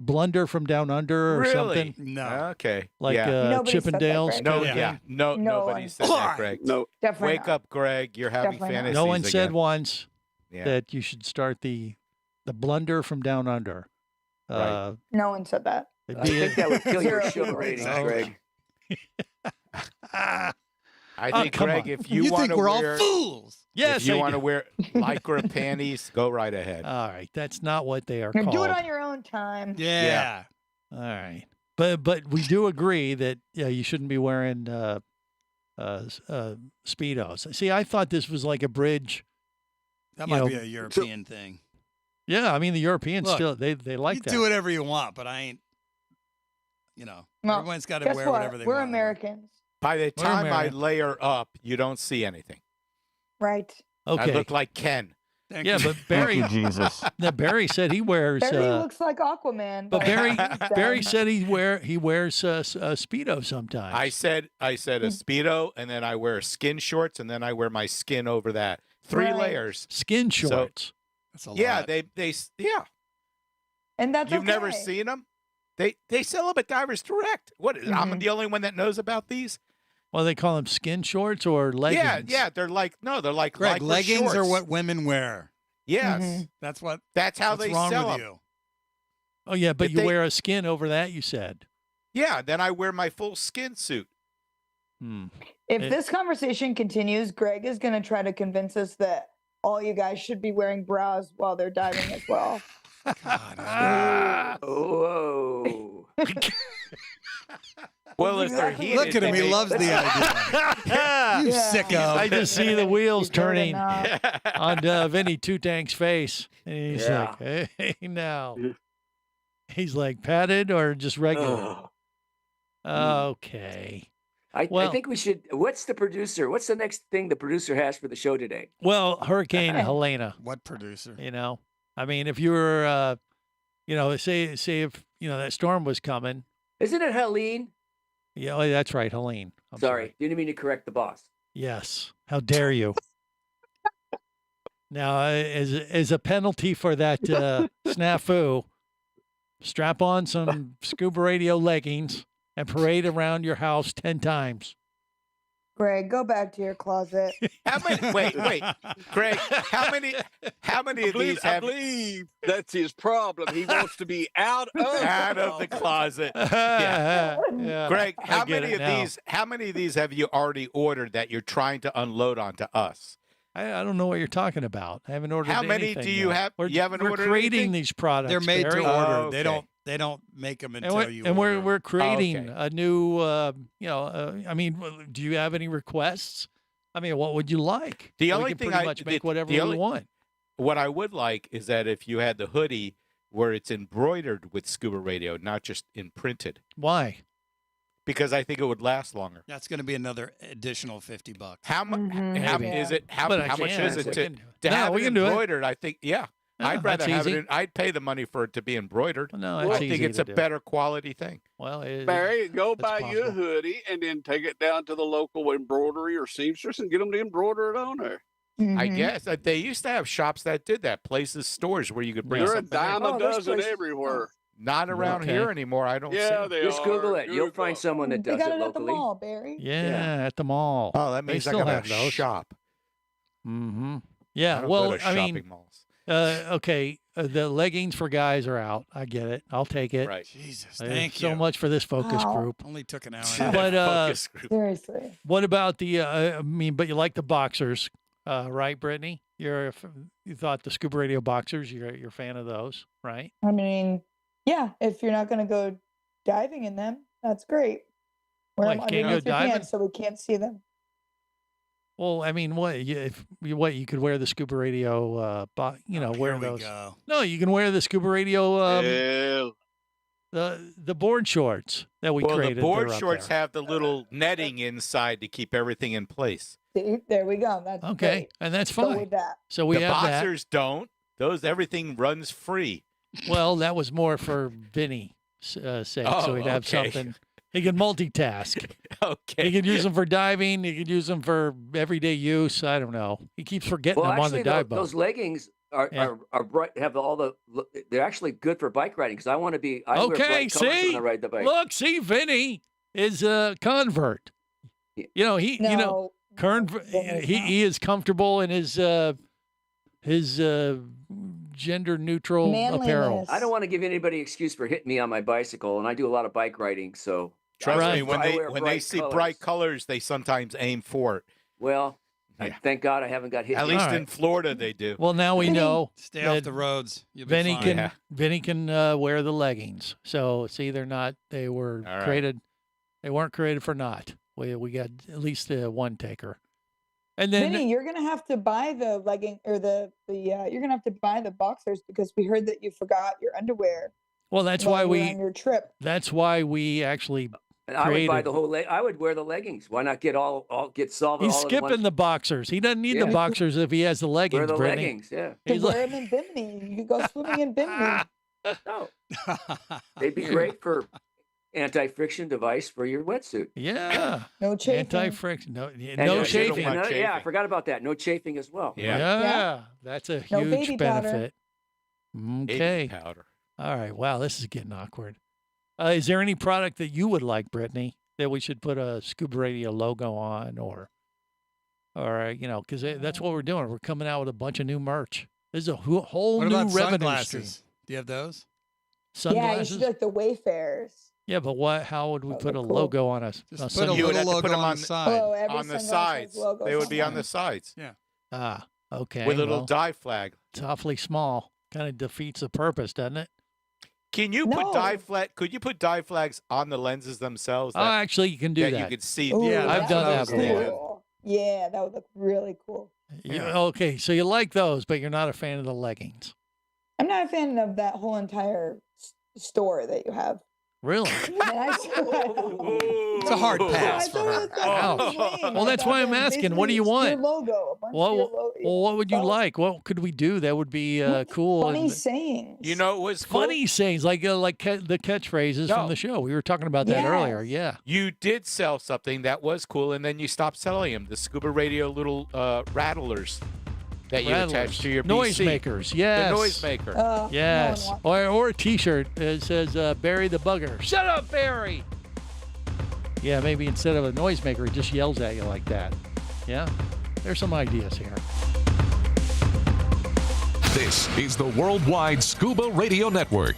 Blunder from Down Under or something? No. Okay. Like Chippendales? Nobody said that, Greg. No. Definitely Wake up, Greg. You're having fantasies No one said again. once Yeah. that you should start the Blunder from Down Under. Right. No one said that. I think that would kill your show ratings, Greg. I think, Greg, if you want think to we're wear, all fools. Yes, if you I want to do. wear lycra panties, go right ahead. All right, that's not what they are And called. do it on your own time. Yeah. All right, but we do agree that you shouldn't be wearing Speedos. See, I thought this was like a bridge. That might be a European thing. Yeah, I mean the Europeans Look, still they like you that. do whatever you want, but I ain't. Well, everyone's got to guess wear what? whatever they We're want. Americans. By the We're time I American. layer up, you don't see anything. Right. Okay. I look like Ken. Yeah, but Barry, Barry said he wears. Barry looks like Aquaman. But Barry said he wears Speedo sometimes. I said a Speedo, and then I wear skin shorts, and then I wear my skin over that. Three Right. layers. Skin shorts. That's a Yeah, lot. they And that's You've never okay. seen them? They sell them at Divers Direct. What? I'm the only one that knows about these. Well, they call them skin shorts or leggings. Yeah. They're like Greg, lycra leggings shorts. are what women wear. Yes, That's what. that's how what's they wrong sell with them. you? Oh yeah, but If you they- wear a skin over that. You said. Yeah, then I wear my full skin suit. If this conversation continues, Greg is going to try to convince us that all you guys should be wearing bras while they're diving as well. Whoa. Well, if they're heated, Look at him. He loves the idea. You sicko. I just see the wheels turning on Vinny Two Tank's face. And he's like, hey, now. He's like, padded or just regular? Okay. I think we should. What's the next thing the producer has for the show today? Well, Hurricane Helena. What producer? I mean, if you were, say if, that storm was coming. Isn't it Helene? Yeah, that's right, Helene. I'm sorry. Didn't mean to correct the boss. Yes. How dare you? Now, as a penalty for that snafu, strap on some Scuba Radio leggings and parade around your house 10 times. Greg, go back to your closet. How many? Wait, Greg. How many of these have? I believe that's his problem. He wants to be out of the closet. Yeah. Greg, how many of these have you already ordered that you're trying to unload onto us? I don't know what you're talking about. I haven't ordered. How many anything do you yet. have? We're, you haven't we're ordered creating anything? these products. They're made Barry. to order. Oh, okay. They don't make them until you and order. we're creating Okay. a new. I mean, do you have any requests? I mean, what would you like? The We only can thing pretty much make whatever we want. What I would like is that if you had the hoodie where it's embroidered with Scuba Radio, not just imprinted. Why? Because I think it would last longer. That's going to be another additional $50. How much Maybe. is it? How But I much can. is it We to can- to No, have we it can do it. embroidered? I think, yeah. Yeah, I'd rather that's have easy. it. I'd pay the money for it to be embroidered. No, I that's think easy it's to a do. better quality thing. Well, Barry, go that's buy you a possible. hoodie and then take it down to the local embroidery or seamstress and get them to embroider it on there. I guess they used to have shops that did that, places, stores where you could bring They're a something in. dime a dozen everywhere. Not around here anymore. I don't Yeah, see. they Just are. Google it. You'll find someone that They does got it it at the locally. mall, Barry. Yeah, at the mall. Oh, that They means I still got have a those. shop. Mm-hmm. I Yeah. don't Well, go to I shopping mean, malls. Okay. The leggings for guys are out. I get it. I'll take it. Right. Jesus, There's thank so you. much for this focus Wow. group. Only took an hour. But Focus group. Seriously. what about the? But you like the boxers, right, Brittany? You thought the Scuba Radio boxers. You're a fan of those, right? I mean, yeah, if you're not going to go diving in them, that's great. Wear Like, them can't go underneath your diving? pants so we can't see them. Well, I mean, what? You could wear the Scuba Radio. Wear Here we those. go. No, you can wear the Scuba Radio. Hell. The board shorts that we Well, created. the board they're up shorts there. have the little netting inside to keep everything in place. See, there we go. That's Okay, great. and that's Go fine. with that. So we the have boxers don't. Those everything runs free. that. Well, that was more for Vinny's sake, so he'd have okay. something. He could multitask. Okay. He could use them for diving. He could use them for everyday use. I don't know. He keeps forgetting Well, them on actually, the dive boat. those leggings are bright. Have all the. They're actually good for bike riding because I want to be. I wear Okay, bright colors see, when I ride the bike. look, see, Vinny is a convert. Yeah. He is comfortable in his gender neutral apparel. Manliness. I don't want to give anybody excuse for hitting me on my bicycle, and I do a lot of bike riding. So Trust Right. me, when I they wear when they bright see colors. bright colors, they sometimes aim for it. Well, Yeah. thank God I haven't got hit. At yet. least All in right. Florida, they do. Well, now we know Stay off that the roads. You'll be Vinny fine. can Yeah. Vinny can wear the leggings. So see, they're not. They were All right. created. They weren't created for naught. We got at least one taker. And then Vinny, you're gonna have to buy the legging or you're gonna have to buy the boxers because we heard that you forgot your underwear. well, that's while why you were on your trip. That's why we actually. I would buy created- the whole leg. I would wear the leggings. Why not get solve it He's all in skipping one? the boxers. He doesn't need the Yeah. boxers if he has the leggings. Wear the Brittany. leggings. Yeah. To He's wear like, them in Bimini. You could go swimming in Bimini. No, they'd be great for anti-friction device for your wetsuit. yeah, No chafing. anti-friction. No, And no chafing. chafing. want Yeah, I chafing. forgot about that. No chafing as well. Yeah. Yeah, that's a No huge baby powder. benefit. Baby Okay. powder. All right. Wow, this is getting awkward. Is there any product that you would like, Brittany, that we should put a Scuba Radio logo on, or because that's what we're doing. We're coming out with a bunch of new merch. This is a whole What new about revenue sunglasses? stream. Do you have those? Yeah, you Sunglasses. should do like the Wayfarers. Yeah, but what? How would we Oh, put a they're cool. logo on us? Just a put a sunglass? You would little have to logo put them on on the side. Oh, every on the sunglass has sides. logos They would be on the it. sides Ah, okay. with a little well, die flag. it's awfully small. Kind of defeats the purpose, doesn't it? Can you put Could you put dive flags on the lenses themselves? Oh, actually, you can do that. You could see. Ooh, Yeah, I've done that before. Cool. Yeah, that would look really cool. Okay, so you like those, but you're not a fan of the leggings. I'm not a fan of that whole entire store that you have. Really? It's a hard pass for her. Well, that's why I'm asking. What do you want? Your logo. Well, what would you like? What could we do that would be cool? Funny sayings. You know, it was cool? Funny sayings like the catchphrases from the show. We were talking about that earlier. Yeah. You did sell something that was cool, and then you stopped selling them. The Scuba Radio little rattlers that you attach to your noisemakers. PC. Yes. The noisemaker. Yes. Or a T-shirt that says "Barry the Bugger." Shut up, Barry. Yeah, maybe instead of a noisemaker, it just yells at you like that. Yeah. There's some ideas here. This is the Worldwide Scuba Radio Network.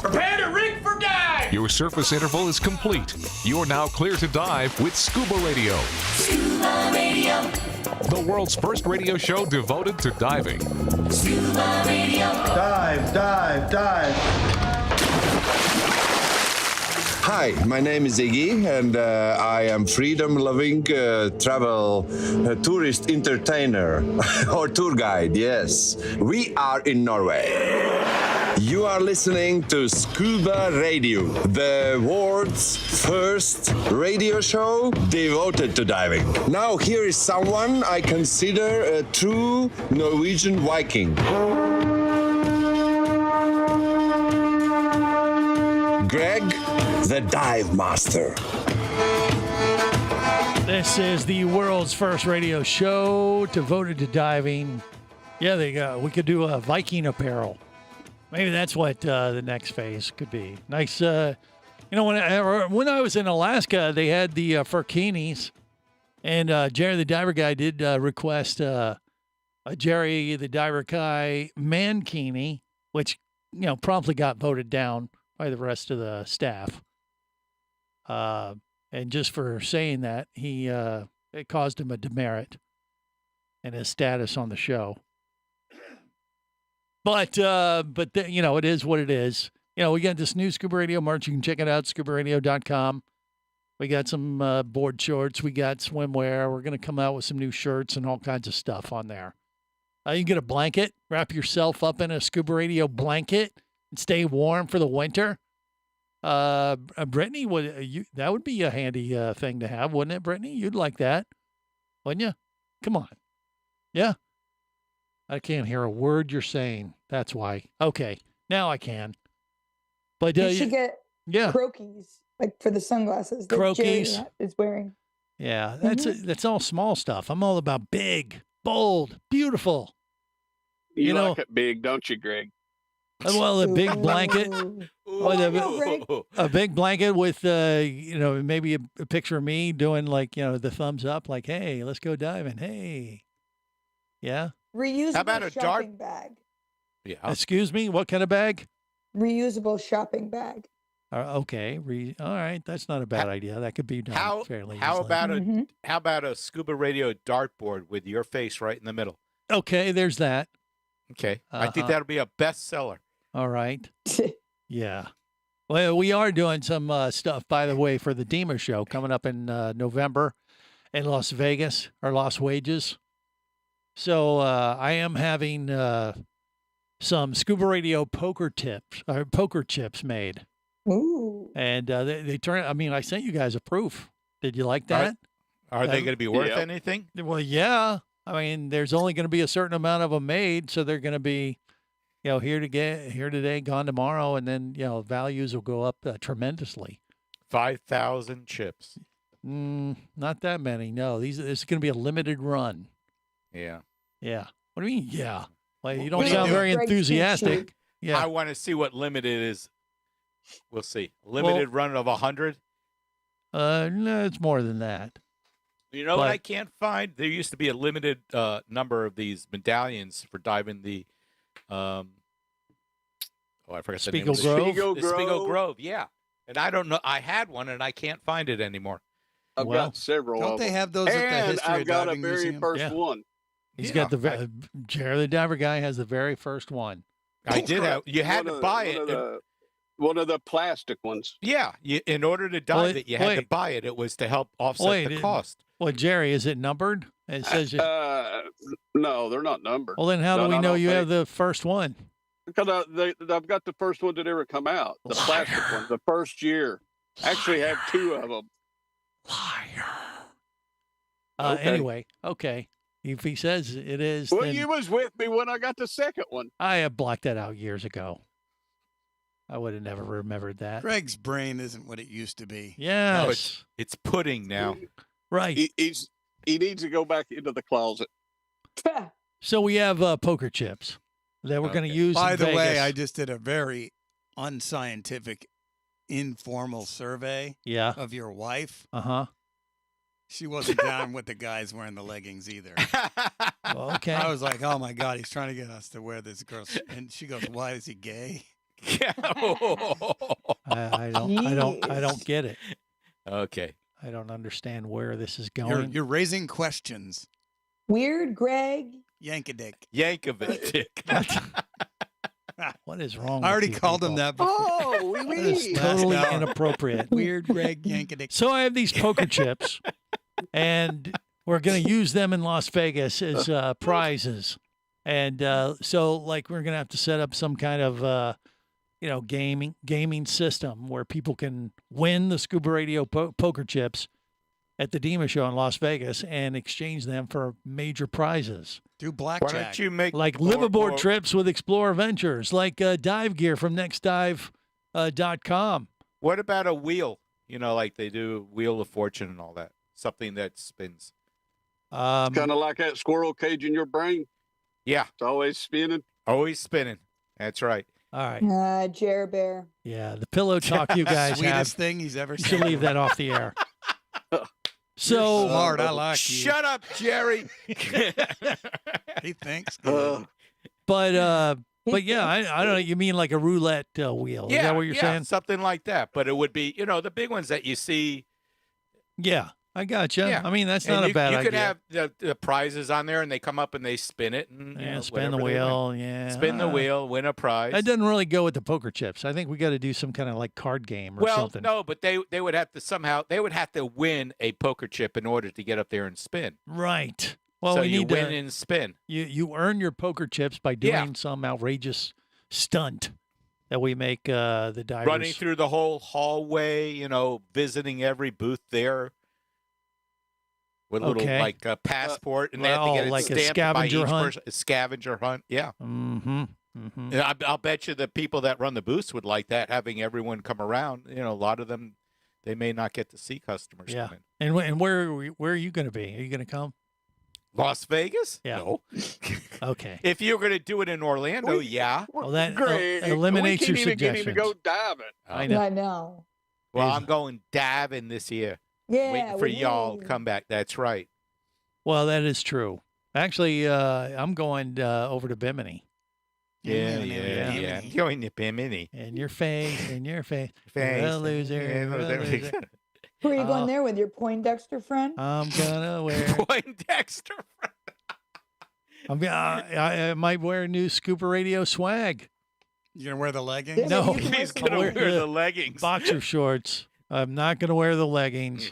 Prepare to rig for dive! Your surface interval is complete. You're now clear to dive with Scuba Radio. Scuba Radio. The world's first radio show devoted to diving. Scuba Radio. Dive, dive, dive. Hi, my name is Iggy, and I am freedom-loving travel tourist entertainer or tour guide. Yes, we are in Norway. You are listening to Scuba Radio, the world's first radio show devoted to diving. Now here is someone I consider a true Norwegian Viking. Greg, the Dive Master. This is the world's first radio show devoted to diving. Yeah, there you go. We could do a Viking apparel. Maybe that's what the next phase could be. Nice. When I was in Alaska, they had the furkinis, and Jerry the Diver Guy did request a Jerry the Diver Guy mankini, which promptly got voted down by the rest of the staff. And just for saying that, it caused him a demerit in his status on the show. But it is what it is. We got this new Scuba Radio merch. You can check it out, ScubaRadio.com. We got some board shorts. We got swimwear. We're going to come out with some new shirts and all kinds of stuff on there. You can get a blanket. Wrap yourself up in a Scuba Radio blanket and stay warm for the winter. Brittany, that would be a handy thing to have, wouldn't it, Brittany? You'd like that, wouldn't you? Come on. Yeah. I can't hear a word you're saying. That's why. Okay, now I can. But you should get croquis, like for the sunglasses that croquis Jerry is wearing. Yeah, that's all small stuff. I'm all about big, bold, beautiful. You like it big, don't you, Greg? Well, a big blanket. A big blanket with, maybe a picture of me doing the thumbs up, like, hey, let's go diving. Hey. Yeah. Reusable How about a shopping bag. Yeah. Excuse me? What kind of bag? Reusable shopping bag. Okay. All right. That's not a bad idea. That could be done fairly easily. How about a Scuba Radio dartboard with your face right in the middle? Okay, there's that. Okay. I think that'll be a bestseller. All right. Yeah. Well, we are doing some stuff, by the way, for the DEMA show coming up in November in Las Vegas, or Las Wages. So I am having some Scuba Radio poker chips made. Ooh. And they turn. I mean, I sent you guys a proof. Did you like that? Are they going to be worth anything? Well, yeah. I mean, there's only going to be a certain amount of them made, so they're going to be, here today, gone tomorrow, and then values will go up tremendously. 5,000 chips. Not that many. No, this is going to be a limited run. Yeah. Yeah. What do you mean? Yeah. Well, you don't sound very enthusiastic. Yeah. I want to see what limited is. We'll see. Limited run of 100. No, it's more than that. You know what I can't find? There used to be a limited number of these medallions for diving the Oh, I forgot the Spiegel name of Grove? the Spiegel Grove, yeah. And I don't know. I had one, and I can't find it anymore. I've got several. Don't of they them. have those at the And History I've of got Diving a very Museum? first Yeah. one. He's got Jerry the Diver guy has the very first one. I did have. You had to buy it. One of the plastic ones. Yeah, in order to dive it, you had to buy it. It was to help offset the cost. Well, Jerry, is it numbered? It says. No, they're not numbered. Well, then how do we know you have the first one? Because I've got the first one that ever come out, the plastic one, the first year. Actually, had two of them. Anyway, okay. If he says it is, Well, then you was with me when I got the second one. I have blocked that out years ago. I would have never remembered that. Greg's brain isn't what it used to be. Yes. No, it's pudding now. Right. He needs to go back into the closet. So we have poker chips that we're going to use. By in the way, Vegas. I just did a very unscientific, informal survey of your wife. Uh-huh. She wasn't down with the guys wearing the leggings either. Well, okay. I was like, oh my God, he's trying to get us to wear this girl. And she goes, why is he gay? I don't get it. Okay. I don't understand where this is going. You're raising questions. Weird, Greg. Yankovic. Yankovic. What is wrong? I already with you called him people? that before. Oh, That is totally inappropriate. Weird Greg Yankovic. So I have these poker chips, and we're going to use them in Las Vegas as prizes. And so, like, we're going to have to set up some kind of, gaming system where people can win the Scuba Radio poker chips at the DEMA show in Las Vegas and exchange them for major prizes. Do blackjack. Why don't you make Like liveaboard trips with Explorer Ventures, like dive gear from nextdive.com. What about a wheel? Like they do Wheel of Fortune and all that. Something that spins. It's kind of like that squirrel cage in your brain. Yeah. It's always spinning. Always spinning. That's right. All right. Jer Bear. Yeah, the pillow talk you guys Sweetest have. thing he's ever You seen. should leave that off the air. So smart. I like you. Shut up, Jerry. He thinks good. But yeah, I don't know. You mean like a roulette wheel? Is that what you're saying? Something like that. But it would be, the big ones that you see. Yeah, I gotcha. Yeah. I mean, that's And not a bad idea. You could have the prizes on there, and they come up and they spin it, and spin the wheel. Yeah, spin the wheel, win a prize. That doesn't really go with the poker chips. I think we got to do some kind of like card game or something. No, but they would have to win a poker chip in order to get up there and spin. Right. Well, so we you need win to, and spin. You earn your poker chips by doing some outrageous stunt that we make the divers running through the whole hallway. Visiting every booth there. With a little like a passport, and they have to get it like a stamped scavenger by each hunt. person. A scavenger hunt, yeah. Mm-hmm. Mm-hmm. And I'll bet you the people that run the booths would like that, having everyone come around. A lot of them, they may not get to see customers come in. And where are you going to be? Are you going to come? Las Vegas? Yeah. No. Okay. If you're going to do it in Orlando, yeah. Well, that Great. eliminates we your can't even get him suggestions. to go diving. I know. I know. Well, I'm going diving this year. Yeah. Waiting for y'all to come back. That's right. Well, that is true. Actually, I'm going over to Bimini. Yeah. I'm going to Bimini. In your face, in your face. Face. You're a loser. You're a loser. Who are you going there with? Your Poindexter friend? I'm gonna wear. Poindexter. I might wear new Scuba Radio swag. You gonna wear the leggings? No, He's going to wear the leggings. Boxer shorts. I'm not gonna wear the leggings.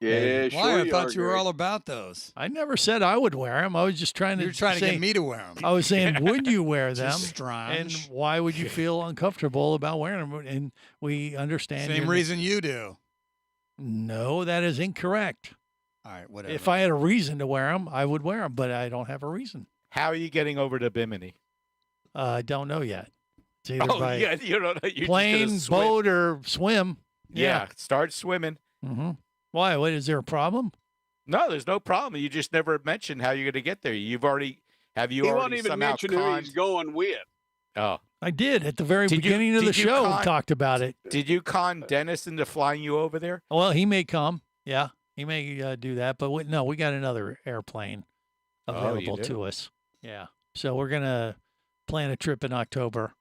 Yeah, Why? sure. I thought you were all about those. I never said I would wear them. I was just trying to. You're trying to say, get me to wear them. I was saying, would you wear them? Just strange. And why would you feel uncomfortable about wearing them? And we understand. Same reason you do. No, that is incorrect. All right, whatever. If I had a reason to wear them, I would wear them, but I don't have a reason. How are you getting over to Bimini? I don't know yet. It's either by you don't know. You're plane, just gonna swim. boat, or swim. Yeah, start swimming. Mm-hmm. Why? What, is there a problem? No, there's no problem. You just never mentioned how you're going to get there. Have you He already won't even somehow mention who he's going with. Oh. I did at the very beginning of the show. We talked about it. Did you con Dennis into flying you over there? Well, he may come. Yeah, he may do that. But no, we got another airplane available do? to us. Yeah. So we're going to plan a trip in October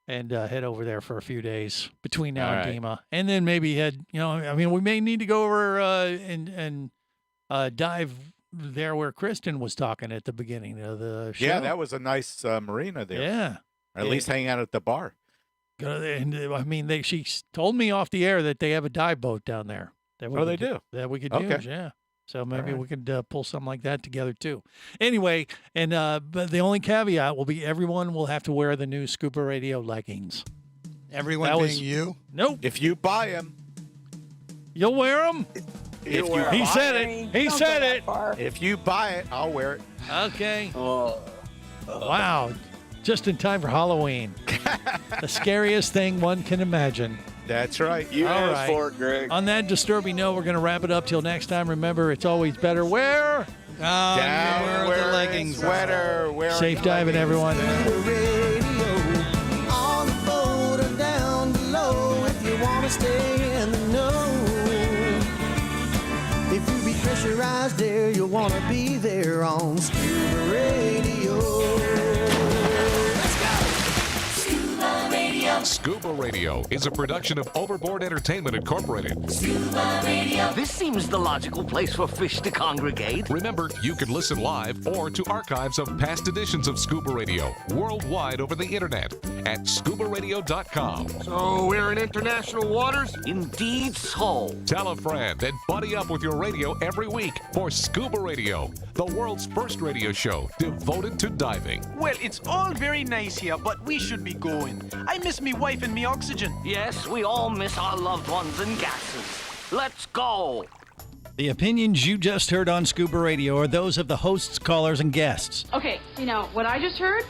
and head over there for a few days between now and Dima. And then maybe we may need to go over and dive there where Kristen was talking at the beginning of the show. Yeah, that was a nice marina there. Yeah. Or at least hang out at the bar. And she told me off the air that they have a dive boat down there. They do? That we could use, yeah. So maybe we could pull something like that together too. Anyway, but the only caveat will be everyone will have to wear the new ScubaRadio leggings. Everyone being you? Nope. If you buy them. You'll wear them? He said it. He said it. If you buy it, I'll wear it. Okay. Wow. Just in time for Halloween. The scariest thing one can imagine. That's right. You All asked right. for it, Greg. On that disturbing note, we're going to wrap it up till next time. Remember, it's always better. Wear Down wear the leggings. Sweater. Safe diving, everyone. On the boat or down below if you want to stay in the know. If you be pressurized there, you'll want to be there on Scuba Radio. Scuba Radio is a production of Overboard Entertainment Incorporated. Scuba Radio. This seems the logical place for fish to congregate. Remember, you can listen live or to archives of past editions of Scuba Radio worldwide over the internet at ScubaRadio.com. So we're in international waters? Indeed so. Tell a friend and buddy up with your radio every week for Scuba Radio, the world's first radio show devoted to diving. Well, it's all very nice here, but we should be going. I miss me wife and me oxygen. Yes, we all miss our loved ones and gases. Let's go. The opinions you just heard on Scuba Radio are those of the hosts, callers, and guests. Okay, what I just heard?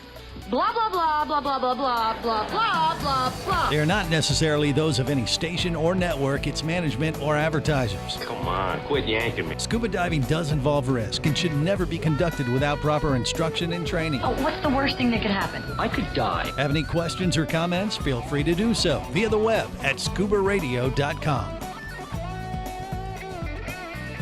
Blah, blah, blah, blah, blah, blah, blah, blah, blah, blah, blah. They are not necessarily those of any station or network, its management, or advertisers. Come on, quit yanking me. Scuba diving does involve risk and should never be conducted without proper instruction and training. Oh, what's the worst thing that could happen? I could die. Have any questions or comments? Feel free to do so via the web at ScubaRadio.com.